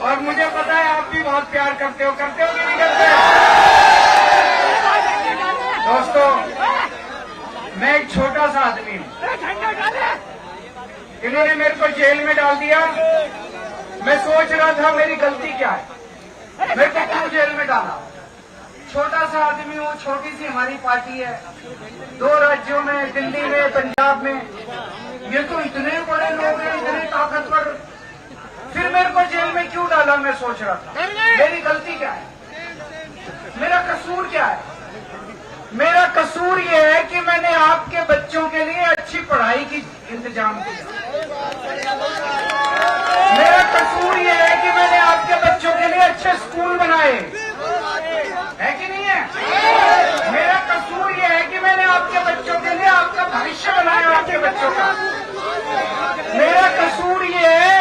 और मुझे पता है आप भी बहुत प्यार करते हो कि नहीं करते? दोस्तों, मैं एक छोटा सा आदमी हूं। इन्होंने मेरे को जेल में डाल दिया। मैं सोच रहा था मेरी गलती क्या है, मेरे को क्यों जेल में डाला। छोटा सा आदमी हूं, छोटी सी हमारी पार्टी है, 2 राज्यों में, दिल्ली में, पंजाब में। ये तो इतने बड़े लोग हैं, इतने ताकतवर, फिर मेरे को जेल में क्यों डाला? मैं सोच रहा था मेरी गलती क्या है, मेरा कसूर क्या है। मेरा कसूर ये है कि मैंने आपके बच्चों के लिए अच्छी पढ़ाई की इंतजाम किया। मेरा कसूर ये है कि मैंने आपके बच्चों के लिए अच्छे स्कूल बनाए, है कि नहीं है? मेरा कसूर ये है कि मैंने आपके बच्चों के लिए आपका भविष्य बनाया, आपके बच्चों का। मेरा कसूर ये है,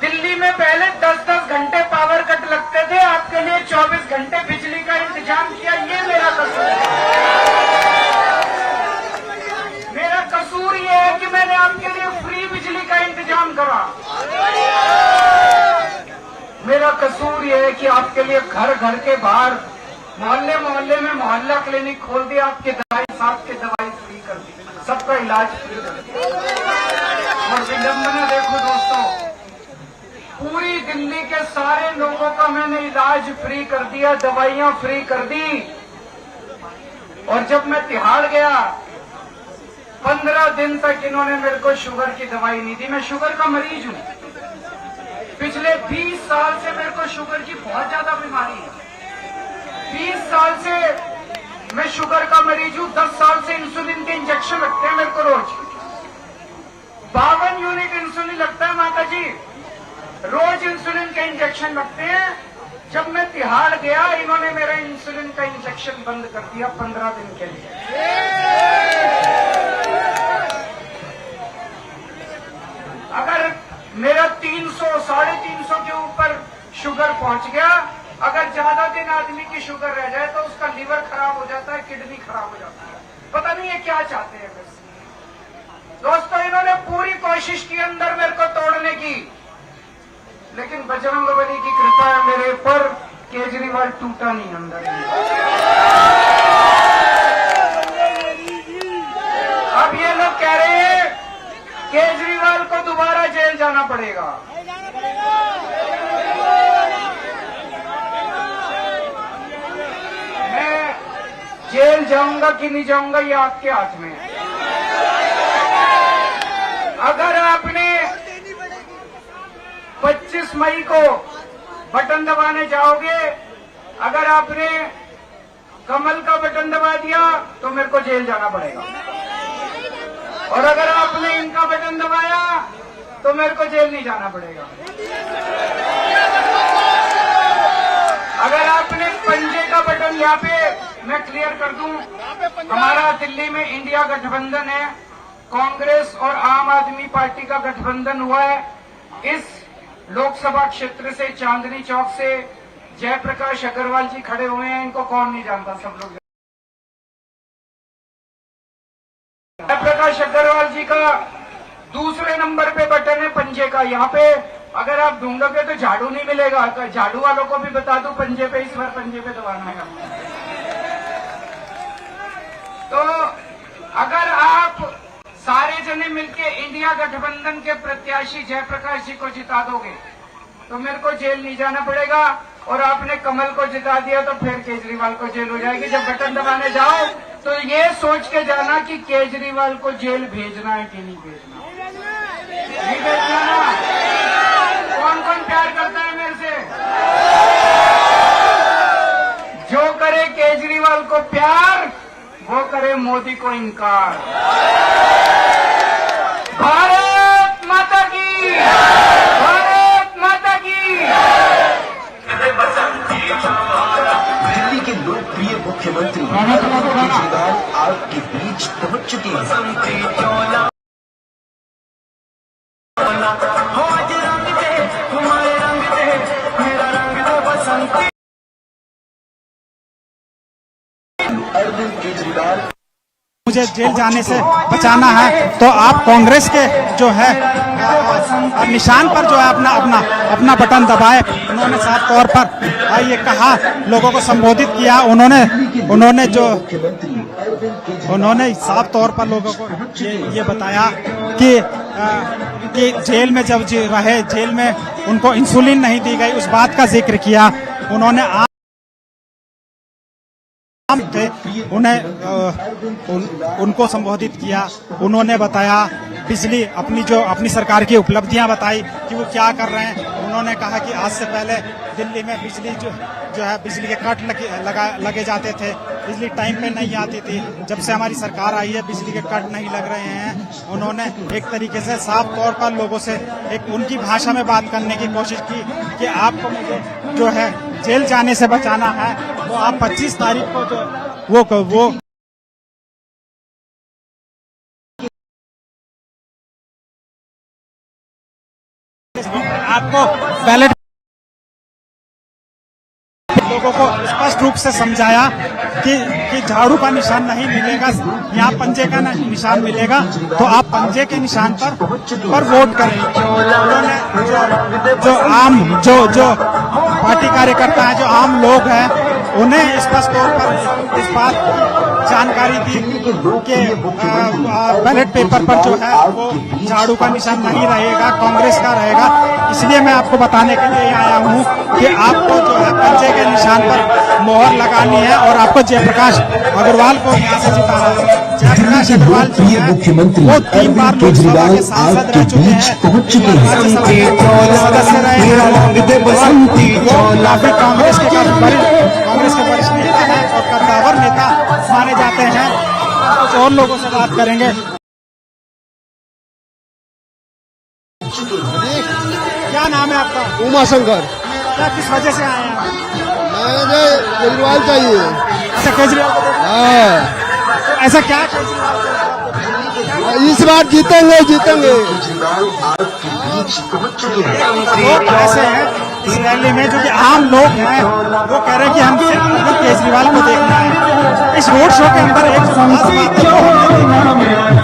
दिल्ली में पहले 10-10 घंटे पावर कट लगते थे, आपके लिए 24 घंटे बिजली का इंतजाम किया। ये मेरा कसूर है। मेरा कसूर ये है कि मैंने आपके लिए फ्री बिजली का इंतजाम करा। मेरा कसूर ये है कि आपके लिए घर घर के बाहर, मोहल्ले मोहल्ले में मोहल्ला क्लिनिक खोल दिया, आपके दवाई साहब के दवाई फ्री कर दी, सबका इलाज फ्री कर दिया। और विडंबना देखो दोस्तों, पूरी दिल्ली के सारे लोगों का मैंने इलाज फ्री कर दिया, दवाइयां फ्री कर दी। और जब मैं तिहाड़ गया, 15 दिन तक इन्होंने मेरे को शुगर की दवाई नहीं दी। मैं शुगर का मरीज हूं, पिछले 20 साल से मेरे को शुगर की बहुत ज्यादा बीमारी है। 20 साल से मैं शुगर का मरीज हूं। 10 साल से इंसुलिन के इंजेक्शन लगते हैं मेरे को रोज। 52 यूनिट इंसुलिन लगता है माता जी, रोज इंसुलिन के इंजेक्शन लगते हैं। जब मैं तिहाड़ गया, इन्होंने मेरा इंसुलिन का इंजेक्शन बंद कर दिया 15 दिन के लिए। अगर मेरा 300, 350 के ऊपर शुगर पहुंच गया, अगर ज्यादा दिन आदमी की शुगर रह जाए तो उसका लिवर खराब हो जाता है, किडनी खराब हो जाती है। पता नहीं ये क्या चाहते हैं बस। दोस्तों, इन्होंने पूरी कोशिश की अंदर मेरे को तोड़ने की, लेकिन बजरंगबली की कृपा है मेरे पर, केजरीवाल टूटा नहीं अंदर। अब ये लोग कह रहे हैं केजरीवाल को दोबारा जेल जाना पड़ेगा। मैं जेल जाऊंगा कि नहीं जाऊंगा ये आपके हाथ में है। अगर आपने 25 मई को बटन दबाने जाओगे, अगर आपने कमल का बटन दबा दिया तो मेरे को जेल जाना पड़ेगा, और अगर आपने इनका बटन दबाया तो मेरे को जेल नहीं जाना पड़ेगा। अगर आपने पंजे का बटन, यहाँ पे मैं क्लियर कर दूं, हमारा दिल्ली में इंडिया गठबंधन है, कांग्रेस और आम आदमी पार्टी का गठबंधन हुआ है। इस लोकसभा क्षेत्र से चांदनी चौक से जयप्रकाश अग्रवाल जी खड़े हुए हैं। इनको कौन नहीं जानता, सब लोग। जयप्रकाश अग्रवाल जी का दूसरे नंबर पे बटन है पंजे का। यहाँ पे अगर आप ढूंढोगे तो झाड़ू नहीं मिलेगा। झाड़ू वालों को भी बता दूं, पंजे पे इस बार पंजे पे दबाना है। तो अगर आप सारे जने मिलके इंडिया गठबंधन के प्रत्याशी जयप्रकाश जी को जिता दोगे तो मेरे को जेल नहीं जाना पड़ेगा, और आपने कमल को जिता दिया तो फिर केजरीवाल को जेल हो जाएगी। जब बटन दबाने जाओ तो ये सोच के जाना कि केजरीवाल को जेल भेजना है कि नहीं भेजना। नहीं भेजना ना। कौन कौन प्यार करता है मेरे से? जो करे केजरीवाल को प्यार, वो करे मोदी को इनकार। भारत माता की, भारत माता की। दिल्ली के लोकप्रिय मुख्यमंत्री केजरीवाल आपके बीच पहुंच चुके हैं। अरविंद केजरीवाल, मुझे जेल जाने से बचाना है तो आप कांग्रेस के जो है निशान पर जो है अपना बटन दबाए। उन्होंने साफ तौर पर ये कहा, लोगों को संबोधित किया। उन्होंने साफ तौर पर लोगों को ये बताया कि जेल में जब रहे, जेल में उनको इंसुलिन नहीं दी गई, उस बात का जिक्र किया। उन्होंने उनको संबोधित किया। उन्होंने बताया बिजली, अपनी सरकार की उपलब्धियां बताई कि वो क्या कर रहे हैं। उन्होंने कहा कि आज से पहले दिल्ली में बिजली जो है बिजली के कट लगे जाते थे, बिजली टाइम पे नहीं आती थी। जब से हमारी सरकार आई है बिजली के कट नहीं लग रहे हैं। उन्होंने एक तरीके से साफ तौर पर लोगों से एक उनकी भाषा में बात करने की कोशिश की कि आपको मुझे जो है जेल जाने से बचाना है, तो आप 25 तारीख को जो वो आपको बैलेट लोगों को स्पष्ट रूप से समझाया कि झाड़ू का निशान नहीं मिलेगा, यहाँ पंजे का निशान मिलेगा, तो आप पंजे के निशान पर वोट करें। उन्होंने जो पार्टी कार्यकर्ता हैं, जो आम लोग हैं, उन्हें स्पष्ट तौर पर इस बात की जानकारी दी कि बैलेट पेपर पर जो है वो झाड़ू का निशान नहीं रहेगा, कांग्रेस का रहेगा। इसलिए मैं आपको बताने के लिए आया हूँ कि आपको जो है पंजे के निशान पर मोहर लगानी है और आपको जयप्रकाश अग्रवाल को यहाँ से जिताना है। जयप्रकाश अग्रवाल जो है वो 3 बार लोकसभा के सांसद रह चुके हैं, सदस्य रहे हैं, काफी कांग्रेस के वरिष्ठ नेता हैं और कद्दावर नेता माने जाते हैं। कुछ और लोगों से बात करेंगे। क्या नाम है आपका? उमा शंकर। क्या किस वजह से आए हैं? मुझे केजरीवाल चाहिए। अच्छा, केजरीवाल को हाँ। ऐसा क्या केजरीवाल इस बार जीतेंगे। लोग ऐसे हैं इस रैली में जो कि आम लोग हैं, वो कह रहे हैं कि हम सिर्फ केजरीवाल को देखना है। इस रोड शो के अंदर एक खास बात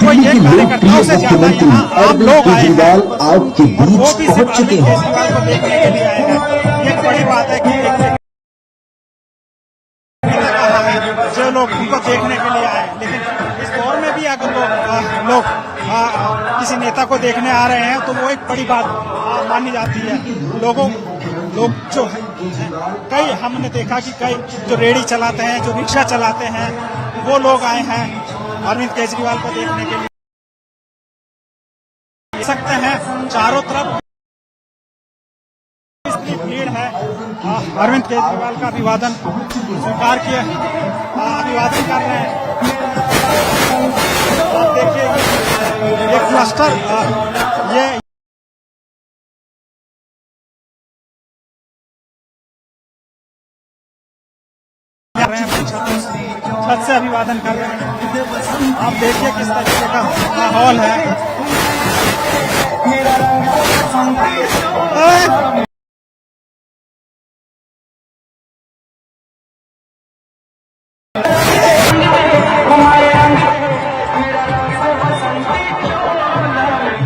वो ये कार्यकर्ताओं से ज्यादा यहाँ आम लोग आए हैं और वो भी सिर्फ केजरीवाल को देखने के लिए आए हैं। ये बड़ी बात है कि जो लोग उनको देखने के लिए आए, लेकिन इस दौर में भी अगर लोग किसी नेता को देखने आ रहे हैं तो वो एक बड़ी बात मानी जाती है। लोग जो कई हमने देखा कि कई जो रेहड़ी चलाते हैं, जो रिक्शा चलाते हैं, वो लोग आए हैं अरविंद केजरीवाल को देखने के लिए। देख सकते हैं चारों तरफ इतनी भीड़ है। अरविंद केजरीवाल का अभिवादन स्वीकार किए, अभिवादन कर रहे हैं। आप देखिए ये क्लस्टर ये कर रहे हैं, छत से अभिवादन कर रहे हैं। आप देखिए किस तरीके का माहौल है।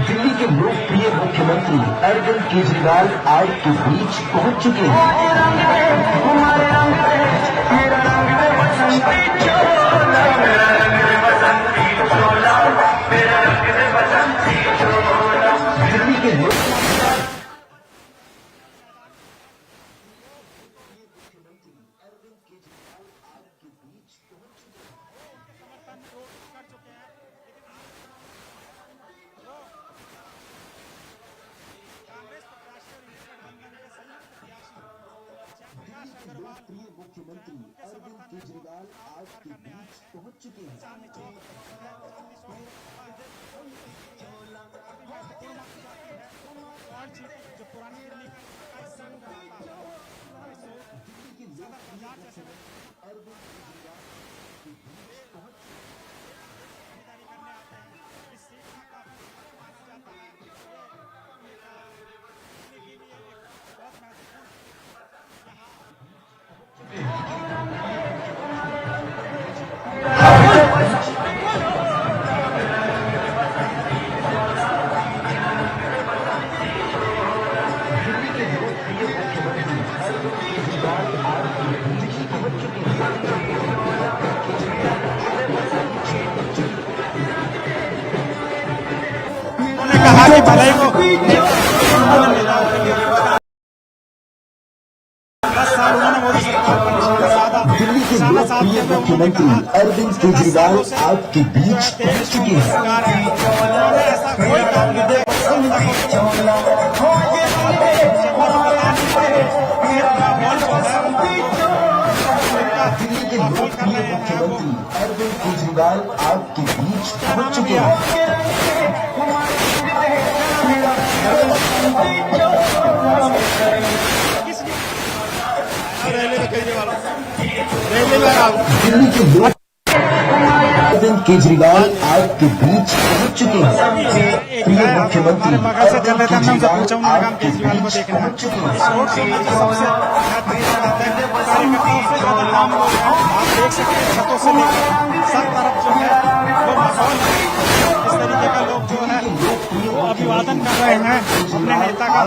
दिल्ली के लोकप्रिय मुख्यमंत्री अरविंद केजरीवाल आज के बीच पहुंच चुके हैं। दिल्ली के लोक मुख्यमंत्री अरविंद केजरीवाल आज के बीच पहुंच चुके हैं। उन्होंने कहा कि भलाई को 10 साल उन्होंने मोदी सरकार पर निशाना साधा। दिल्ली के लोकप्रिय मुख्यमंत्री अरविंद केजरीवाल आज के बीच पहुंच चुके हैं। सरकार है, उन्होंने ऐसा कोई काम नहीं किया। दिल्ली के लोकप्रिय मुख्यमंत्री अरविंद केजरीवाल आज के बीच पहुंच चुके हैं। दिल्ली के लोग अरविंद केजरीवाल आज के बीच पहुंच चुके हैं। प्रिय मुख्यमंत्री अरविंद केजरीवाल आज के बीच पहुंच चुके हैं। आप देख सकते हैं छतों से लेकर सब तरफ जो है वो माहौल है। इस तरीके का लोग जो है वो अभिवादन कर रहे हैं अपने नेता का।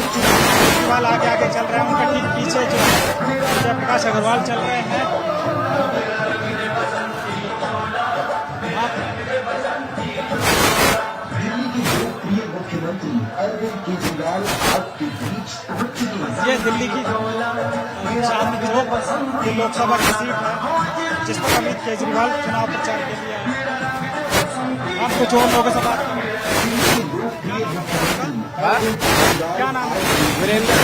केजरीवाल आगे आगे चल रहे हैं, उनके ठीक पीछे जो है जयप्रकाश अग्रवाल चल रहे हैं। दिल्ली के लोकप्रिय मुख्यमंत्री अरविंद केजरीवाल आज के बीच पहुंच चुके हैं। ये दिल्ली की चांदनी चौक जो लोकसभा की सीट है जिस पर अमित केजरीवाल चुनाव प्रचार के लिए आए। आप कुछ और लोगों से बात करें। क्या नाम है? वीरेंद्र।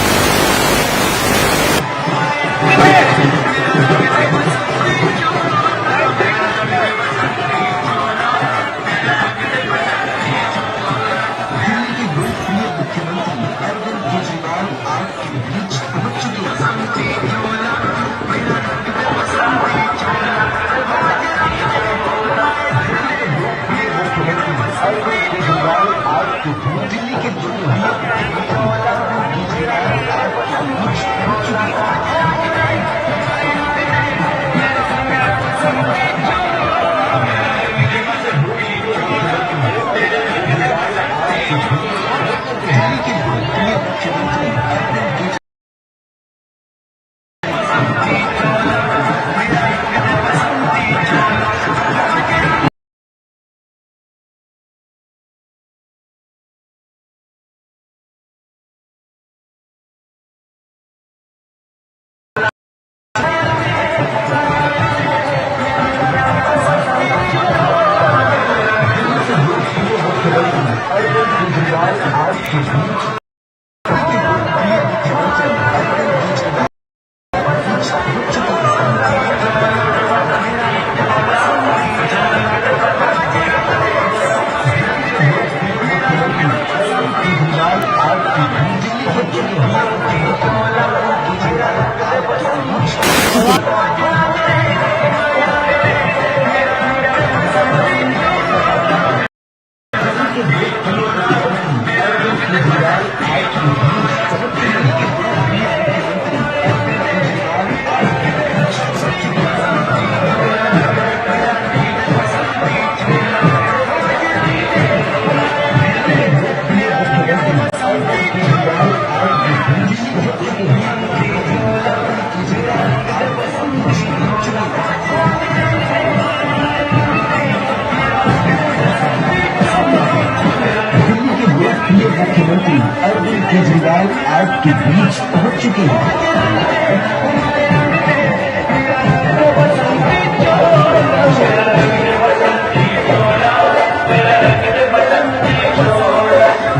मुख्यमंत्री अरविंद केजरीवाल आज के बीच पहुंच चुके हैं।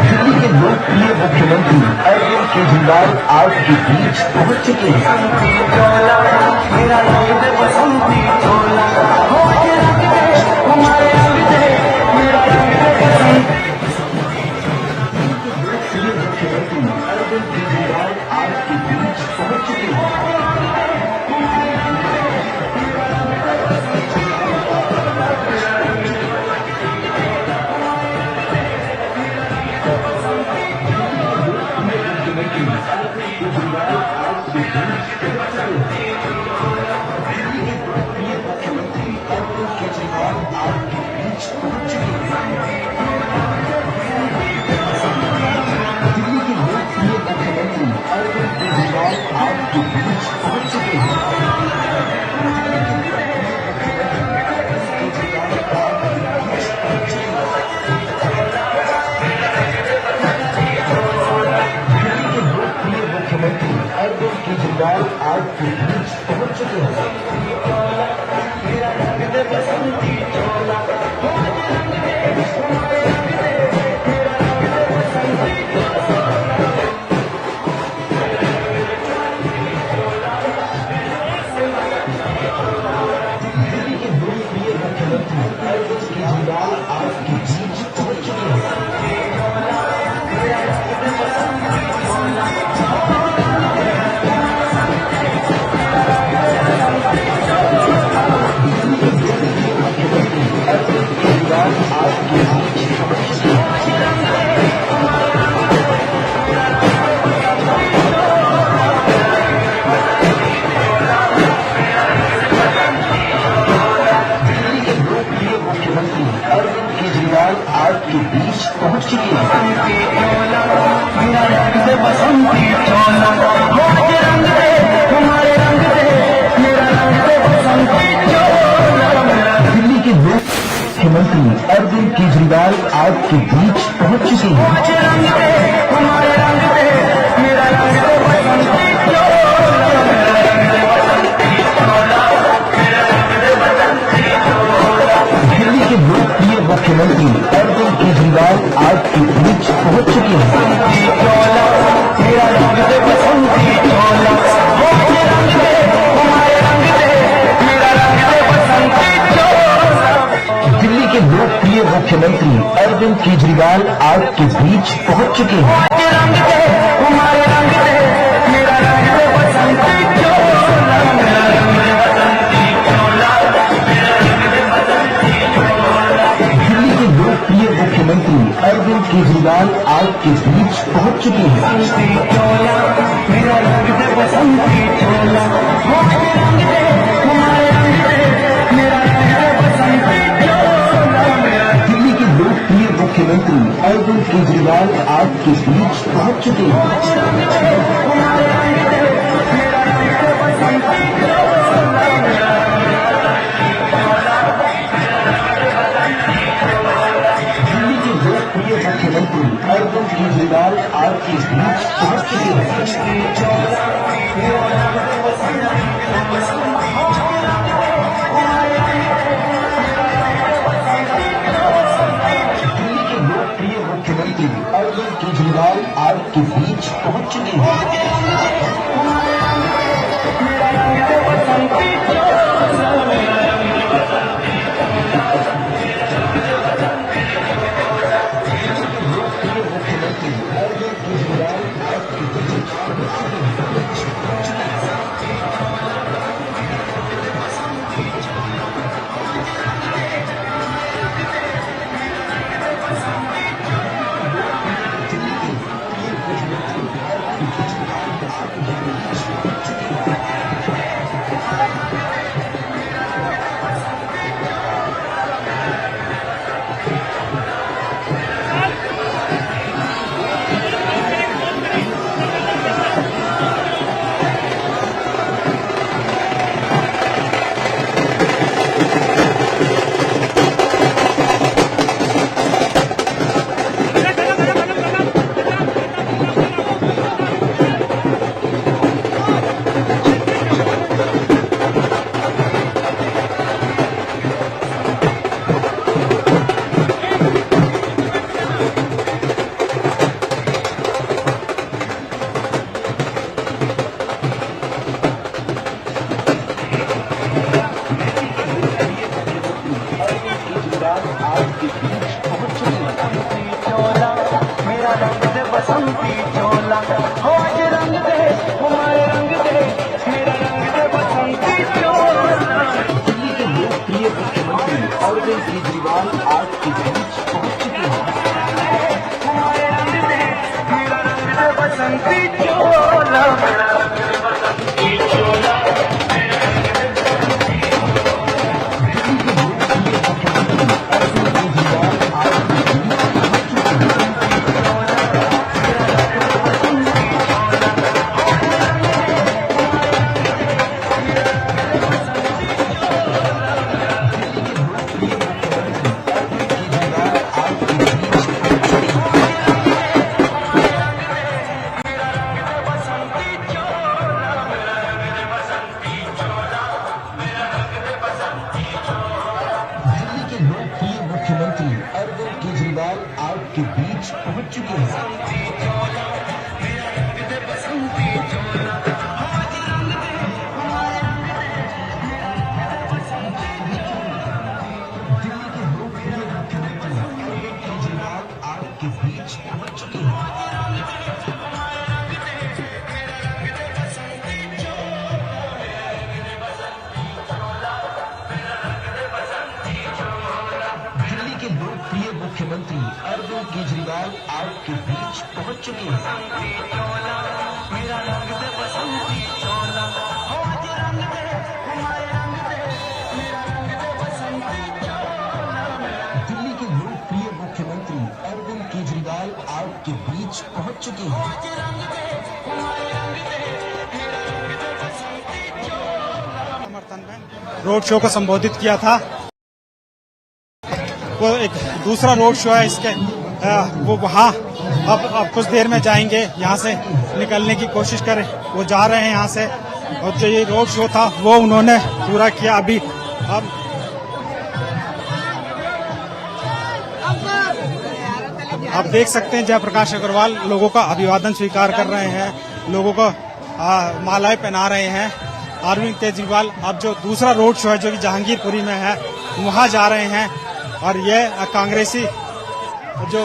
दिल्ली के लोकप्रिय मुख्यमंत्री अरविंद केजरीवाल आज के बीच पहुंच चुके हैं। मुख्यमंत्री अरविंद केजरीवाल आज के बीच पहुंच चुके हैं। दिल्ली के लोकप्रिय मुख्यमंत्री अरविंद केजरीवाल आज के बीच पहुंच चुके हैं। दिल्ली के लोकप्रिय मुख्यमंत्री अरविंद केजरीवाल आज के बीच पहुंच चुके हैं। दिल्ली के लोकप्रिय मुख्यमंत्री अरविंद केजरीवाल आज के बीच पहुंच चुके हैं। दिल्ली के लोकप्रिय मुख्यमंत्री अरविंद केजरीवाल आज के बीच पहुंच चुके हैं। दिल्ली के लोकप्रिय मुख्यमंत्री अरविंद केजरीवाल आज के बीच पहुंच चुके हैं। मुख्यमंत्री अरविंद केजरीवाल आज के बीच पहुंच चुके हैं। आपके बीच पहुंच चुके हैं। आपके बीच पहुंच चुके हैं। दिल्ली के लोकप्रिय मुख्यमंत्री अरविंद केजरीवाल आपके बीच पहुंच चुके हैं। दिल्ली के लोकप्रिय मुख्यमंत्री अरविंद केजरीवाल आपके बीच पहुंच चुके हैं। समर्थन में रोड शो को संबोधित किया था। वो एक दूसरा रोड शो है इसके, वो वहाँ अब कुछ देर में जाएंगे, यहाँ से निकलने की कोशिश करें, वो जा रहे हैं यहाँ से। और जो ये रोड शो था वो उन्होंने पूरा किया। अभी अब आप देख सकते हैं जयप्रकाश अग्रवाल लोगों का अभिवादन स्वीकार कर रहे हैं, लोगों को मालाएं पहना रहे हैं। अरविंद केजरीवाल अब जो दूसरा रोड शो है जो कि जहांगीरपुरी में है वहां जा रहे हैं। और ये कांग्रेसी जो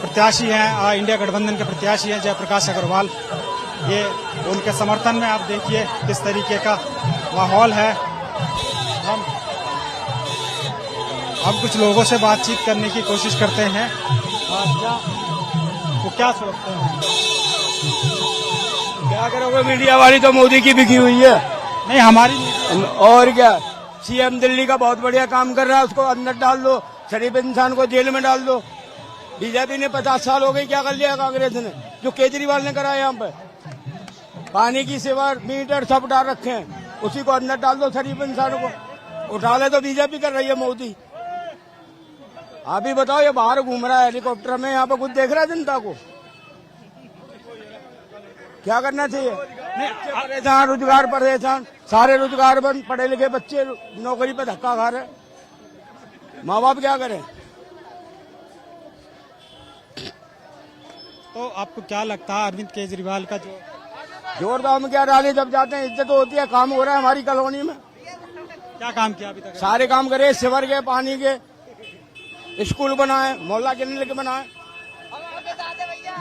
प्रत्याशी हैं, इंडिया गठबंधन के प्रत्याशी हैं जयप्रकाश अग्रवाल, ये उनके समर्थन में आप देखिए किस तरीके का माहौल है। हम कुछ लोगों से बातचीत करने की कोशिश करते हैं। वो क्या सोचते हैं? क्या करोगे, मीडिया वाली तो मोदी की बिकी हुई है। नहीं, हमारी और क्या, सीएम दिल्ली का बहुत बढ़िया काम कर रहा है, उसको अंदर डाल दो, शरीफ इंसान को जेल में डाल दो। बीजेपी ने 50 साल हो गए, क्या कर लिया कांग्रेस ने? जो केजरीवाल ने करा यहाँ पे, पानी की सेवा, मीटर सब डाल रखे हैं, उसी को अंदर डाल दो। शरीफ इंसान को उठा ले तो बीजेपी कर रही है मोदी। आप ही बताओ, ये बाहर घूम रहा है हेलीकॉप्टर में, यहाँ पे कुछ देख रहा है जनता को? क्या करना चाहिए? परेशान, रोजगार परेशान, सारे रोजगार बंद, पढ़े लिखे बच्चे नौकरी पे धक्का खा रहे, माँ बाप क्या करें? तो आपको क्या लगता है अरविंद केजरीवाल का जो जोरदार में क्या डाले, जब जाते हैं इज्जत तो होती है। काम हो रहा है हमारी कॉलोनी में, क्या काम किया अभी तक? सारे काम करे, सिवर के, पानी के, स्कूल बनाए, मोहल्ला क्लिनिक बनाए।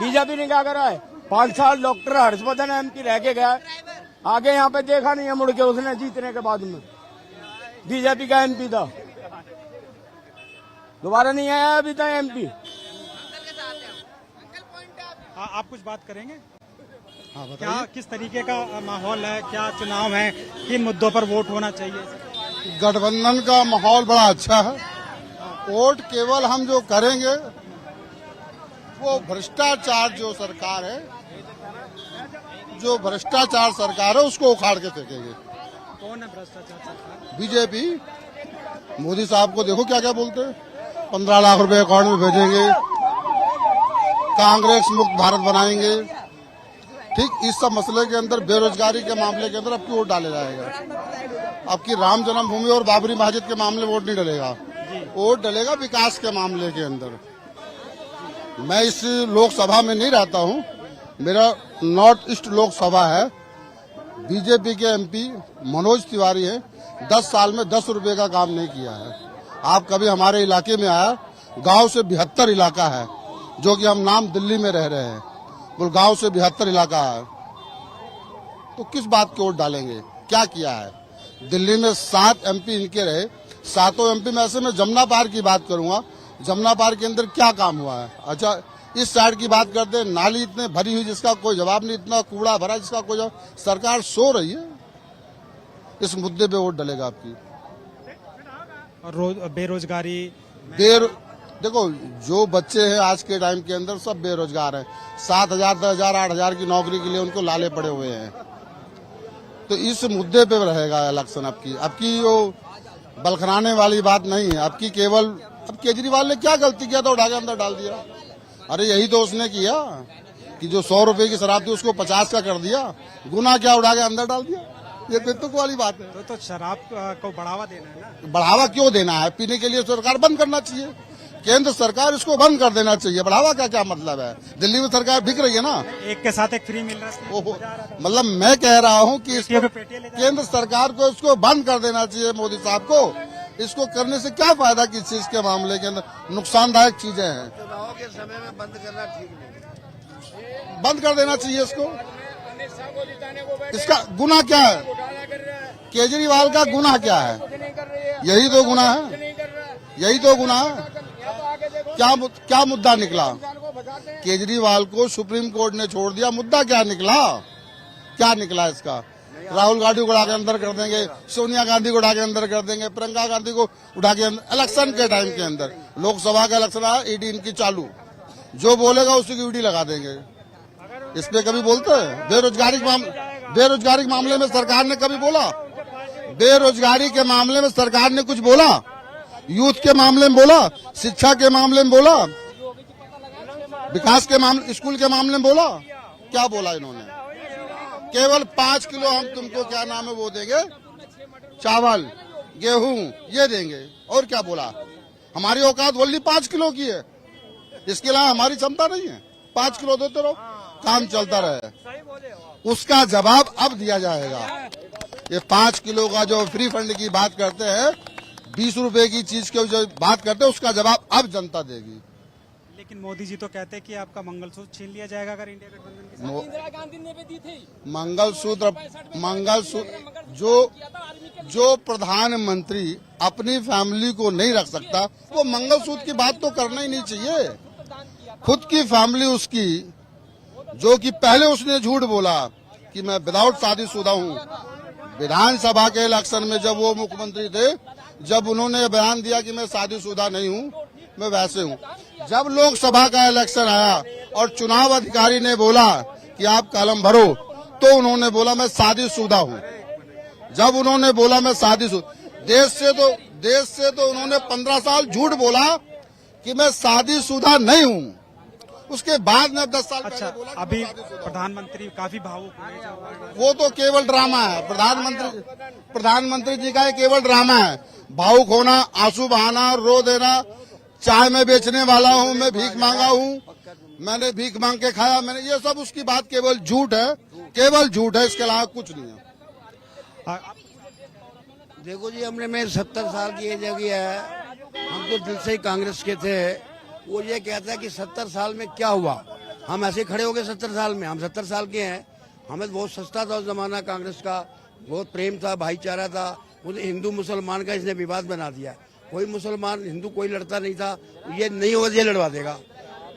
बीजेपी ने क्या करा है? 5 साल डॉक्टर हर्षवर्धन एमपी रह के गया, आगे यहाँ पे देखा नहीं है मुड़ के उसने जीतने के बाद में। बीजेपी का एमपी था, दोबारा नहीं आया अभी तक एमपी। आप कुछ बात करेंगे? क्या किस तरीके का माहौल है, क्या चुनाव है, किन मुद्दों पर वोट होना चाहिए? गठबंधन का माहौल बड़ा अच्छा है। वोट केवल हम जो करेंगे वो भ्रष्टाचार जो सरकार है, जो भ्रष्टाचार सरकार है उसको उखाड़ के फेंकेंगे। कौन है भ्रष्टाचार सरकार? बीजेपी। मोदी साहब को देखो क्या क्या बोलते हैं, 15 लाख रुपए अकाउंट में भेजेंगे, कांग्रेस मुक्त भारत बनाएंगे। ठीक इस सब मसले के अंदर, बेरोजगारी के मामले के अंदर अब वोट डाले जाएगा। आपकी राम जन्मभूमि और बाबरी मस्जिद के मामले वोट नहीं डलेगा, वोट डलेगा विकास के मामले के अंदर। मैं इस लोकसभा में नहीं रहता हूं, मेरा नॉर्थ ईस्ट लोकसभा है। बीजेपी के एमपी मनोज तिवारी है, 10 साल में 10 रुपए का काम नहीं किया है। आप कभी हमारे इलाके में आया? गांव से 72 इलाका है, जो कि हम नाम दिल्ली में रह रहे हैं, गुड़गांव से 72 इलाका है। तो किस बात के वोट डालेंगे? क्या किया है? दिल्ली में 7 एमपी इनके रहे, 7 एमपी में ऐसे मैं जमुना पार की बात करूंगा, जमुना पार के अंदर क्या काम हुआ है? अच्छा, इस साइड की बात करते हैं, नाली इतने भरी हुई जिसका कोई जवाब नहीं, इतना कूड़ा भरा जिसका कोई जवाब। सरकार सो रही है, इस मुद्दे पे वोट डलेगा आपकी। और बेरोजगारी, देखो जो बच्चे हैं आज के टाइम के अंदर सब बेरोजगार हैं। 7,000, 10,000, 8,000 की नौकरी के लिए उनको लाले पड़े हुए हैं। तो इस मुद्दे पे रहेगा इलेक्शन आपकी वो बलखनाने वाली बात नहीं है आपकी। केवल अब केजरीवाल ने क्या गलती किया था, उठा के अंदर डाल दिया। अरे यही तो उसने किया कि जो 100 रुपए की शराब थी उसको 50 का कर दिया, गुना क्या उठा के अंदर डाल दिया। ये बेतुक वाली बात है। तो शराब को बढ़ावा देना है ना? बढ़ावा क्यों देना है? पीने के लिए सरकार बंद करना चाहिए। केंद्र सरकार इसको बंद कर देना चाहिए। बढ़ावा का क्या मतलब है? दिल्ली में सरकार बिक रही है ना, एक के साथ एक फ्री मिल रहा है। ओहो, मतलब मैं कह रहा हूँ कि केंद्र सरकार को इसको बंद कर देना चाहिए। मोदी साहब को इसको करने से क्या फायदा, किस चीज के मामले के अंदर नुकसानदायक चीजें हैं। चुनाव के समय में बंद करना ठीक नहीं, बंद कर देना चाहिए इसको। इसका गुनाह क्या है? केजरीवाल का गुनाह क्या है? यही तो गुनाह है, यही तो गुनाह है। क्या मुद्दा निकला? केजरीवाल को सुप्रीम कोर्ट ने छोड़ दिया, मुद्दा क्या निकला? क्या निकला इसका? राहुल गांधी को उड़ा के अंदर कर देंगे, सोनिया गांधी को उड़ा के अंदर कर देंगे, प्रियंका गांधी को उठा के अंदर। इलेक्शन के टाइम के अंदर, लोकसभा का इलेक्शन आया, ईडी इनकी चालू, जो बोलेगा उसी की ईडी लगा देंगे। इस पे कभी बोलते हैं? बेरोजगारी के मामले में सरकार ने कभी बोला? बेरोजगारी के मामले में सरकार ने कुछ बोला? यूथ के मामले में बोला? शिक्षा के मामले में बोला? विकास के मामले, स्कूल के मामले में बोला? क्या बोला इन्होंने? केवल 5 किलो हम तुमको क्या नाम है वो देंगे, चावल गेहूं ये देंगे, और क्या बोला? हमारी औकात ओनली 5 किलो की है, इसके अलावा हमारी क्षमता नहीं है। 5 किलो देते रहो, काम चलता रहे। उसका जवाब अब दिया जाएगा। ये 5 किलो का जो फ्री फंड की बात करते हैं, 20 रुपए की चीज की जो बात करते हैं, उसका जवाब अब जनता देगी। लेकिन मोदी जी तो कहते हैं कि आपका मंगलसूत्र छीन लिया जाएगा अगर इंडिया गठबंधन के साथ। इंदिरा गांधी ने भी दी थी मंगलसूत्र जो प्रधानमंत्री अपनी फैमिली को नहीं रख सकता, वो मंगलसूत्र की बात तो करना ही नहीं चाहिए। खुद की फैमिली उसकी, जो कि पहले उसने झूठ बोला कि मैं विदाउट शादीशुदा हूँ। विधानसभा के इलेक्शन में जब वो मुख्यमंत्री थे, जब उन्होंने बयान दिया कि मैं शादीशुदा नहीं हूँ, मैं वैसे हूँ। जब लोकसभा का इलेक्शन आया और चुनाव अधिकारी ने बोला कि आप कॉलम भरो, तो उन्होंने बोला मैं शादीशुदा हूँ। जब उन्होंने बोला मैं शादीशुदा, देश से तो उन्होंने 15 साल झूठ बोला कि मैं शादीशुदा नहीं हूँ। उसके बाद में 10 साल अच्छा, पहले बोला अभी प्रधानमंत्री काफी भावुक हुए। वो तो केवल ड्रामा है। प्रधानमंत्री जी का ये केवल ड्रामा है। भावुक होना, आंसू बहाना, रो देना। चाय में बेचने वाला हूँ, मैं भीख मांगा हूँ, मैंने भीख मांग के खाया, मैंने, ये सब उसकी बात केवल झूठ है, केवल झूठ है, इसके अलावा कुछ नहीं है। देखो जी, हमने में 70 साल की एज हो गई है, हम तो दिल से ही कांग्रेस के थे। वो ये कहता है कि 70 साल में क्या हुआ, हम ऐसे खड़े हो गए 70 साल में। हम 70 साल के हैं, हमें बहुत सस्ता था उस जमाना कांग्रेस का, बहुत प्रेम था, भाईचारा था। उस हिंदू मुसलमान का इसने विवाद बना दिया। कोई मुसलमान हिंदू कोई लड़ता नहीं था, ये नहीं हो, ये लड़वा देगा।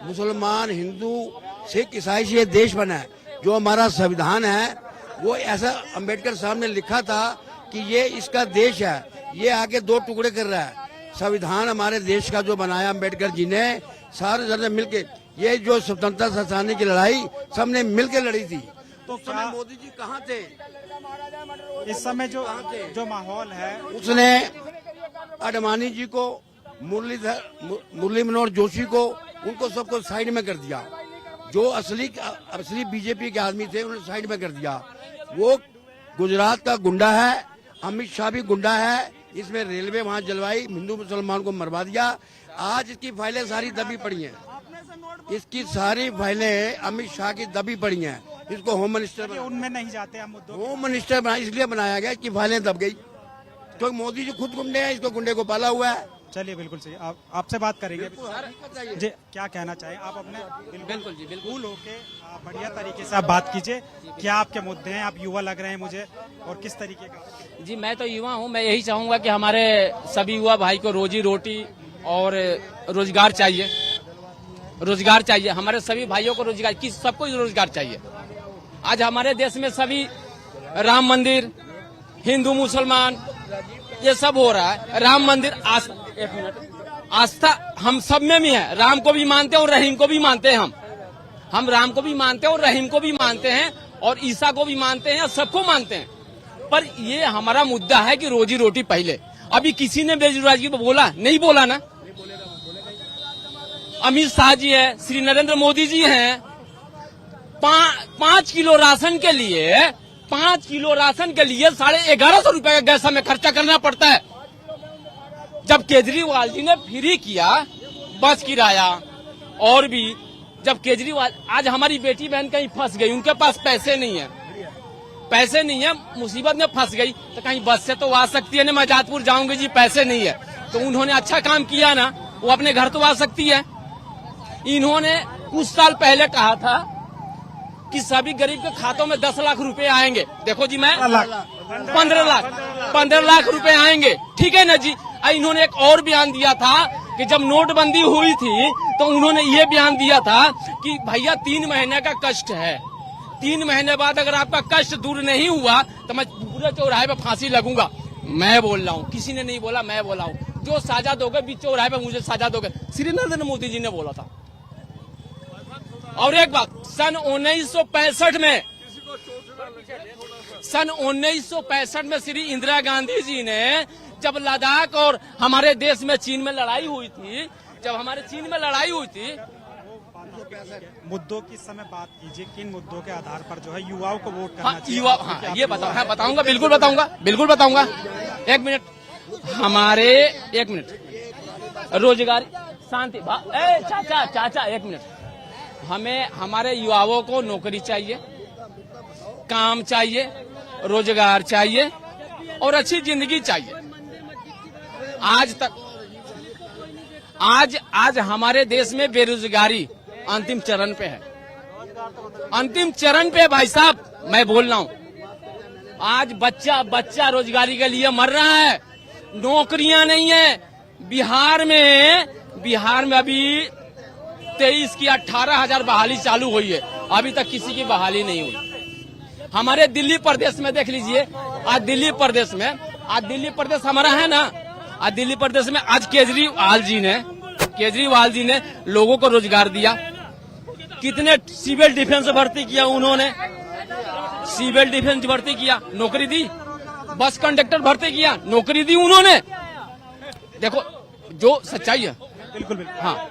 मुसलमान, हिंदू, सिख, ईसाई से ये देश बना है। जो हमारा संविधान है वो ऐसा अंबेडकर साहब ने लिखा था कि ये इसका देश है, ये आके 2 टुकड़े कर रहा है। संविधान हमारे देश का जो बनाया अंबेडकर जी ने, सारे जन मिलके, ये जो स्वतंत्रता संस्थान की लड़ाई सबने मिलके लड़ी थी। तो उस समय मोदी जी कहाँ थे? इस समय जो माहौल है, उसने अडवाणी जी को, मुरली मनोहर जोशी को, उनको सबको साइड में कर दिया। जो असली बीजेपी के आदमी थे उन्हें साइड में कर दिया। वो गुजरात का गुंडा है, अमित शाह भी गुंडा है। इसमें रेलवे वहां जलवाई, हिंदू मुसलमान को मरवा दिया। आज इसकी फाइलें सारी दबी पड़ी हैं, इसकी सारी फाइलें अमित शाह की दबी पड़ी हैं। इसको होम मिनिस्टर, उनमें नहीं जाते हम मुद्दों, होम मिनिस्टर इसलिए बनाया गया कि फाइलें दब गई। तो मोदी जी खुद गुंडे हैं, इसको गुंडे को पाला हुआ है। चलिए, बिल्कुल सही। आपसे बात करेंगे जी, क्या कहना चाहें आप अपने? बिल्कुल जी, बिल्कुल होके बढ़िया तरीके से आप बात कीजिए। क्या आपके मुद्दे हैं? आप युवा लग रहे हैं मुझे, और किस तरीके का? जी, मैं तो युवा हूँ। मैं यही चाहूंगा कि हमारे सभी युवा भाई को रोजी रोटी और रोजगार चाहिए। रोजगार चाहिए, हमारे सभी भाइयों को रोजगार, सबको रोजगार चाहिए। आज हमारे देश में सभी राम मंदिर, हिंदू मुसलमान, ये सब हो रहा है। राम मंदिर, एक मिनट, आस्था हम सब में भी है। राम को भी मानते हैं और रहीम को भी मानते हैं। हम राम को भी मानते हैं और रहीम को भी मानते हैं, और ईसा को भी मानते हैं, सबको मानते हैं। पर ये हमारा मुद्दा है कि रोजी रोटी पहले। अभी किसी ने बेरोजगारी बोला नहीं, बोला ना। अमित शाह जी है, श्री नरेंद्र मोदी जी हैं। 5 किलो राशन के लिए 1150 रुपए का गैस हमें खर्चा करना पड़ता है। जब केजरीवाल जी ने फ्री किया, बस किराया और भी। जब केजरीवाल, आज हमारी बेटी बहन कहीं फंस गई, उनके पास पैसे नहीं है, मुसीबत में फंस गई, तो कहीं बस से तो आ सकती है ना, मैं जातपुर जाऊंगी जी, पैसे नहीं है, तो उन्होंने अच्छा काम किया ना, वो अपने घर तो आ सकती है। इन्होंने कुछ साल पहले कहा था कि सभी गरीब के खातों में 10 लाख रुपए आएंगे। देखो जी, मैं 15 लाख रुपए आएंगे, ठीक है ना जी। इन्होंने एक और बयान दिया था कि जब नोटबंदी हुई थी तो उन्होंने ये बयान दिया था कि भैया 3 महीने का कष्ट है, 3 महीने बाद अगर आपका कष्ट दूर नहीं हुआ तो मैं पूरे चौराहे पे फांसी लगूंगा। मैं बोल रहा हूँ, किसी ने नहीं बोला, मैं बोला हूँ, जो साजा दोगे बीच चौराहे पे मुझे साजा दोगे, श्री नरेंद्र मोदी जी ने बोला था। और एक बात, सन 1965 में श्री इंदिरा गांधी जी ने जब लद्दाख और हमारे देश में चीन में लड़ाई हुई थी, मुद्दों की समय बात कीजिए, किन मुद्दों के आधार पर जो है युवाओं को वोट करना चाहिए? ये बताओ। बताऊंगा, बिल्कुल बताऊंगा। एक मिनट, रोजगार, शांति, चाचा एक मिनट। हमारे युवाओं को नौकरी चाहिए, काम चाहिए, रोजगार चाहिए और अच्छी जिंदगी चाहिए। आज हमारे देश में बेरोजगारी अंतिम चरण पे है, भाई साहब, मैं बोल रहा हूँ। आज बच्चा रोजगारी के लिए मर रहा है, नौकरियां नहीं है। बिहार में अभी 23 की 18,000 बहाली चालू हुई है, अभी तक किसी की बहाली नहीं हुई। हमारे दिल्ली प्रदेश में देख लीजिए, आज दिल्ली प्रदेश हमारा है ना, आज दिल्ली प्रदेश में आज केजरीवाल जी ने लोगों को रोजगार दिया। कितने सिविल डिफेंस भर्ती किया उन्होंने, नौकरी दी। बस कंडक्टर भर्ती किया, नौकरी दी उन्होंने। देखो जो सच्चाई है, बिल्कुल हाँ।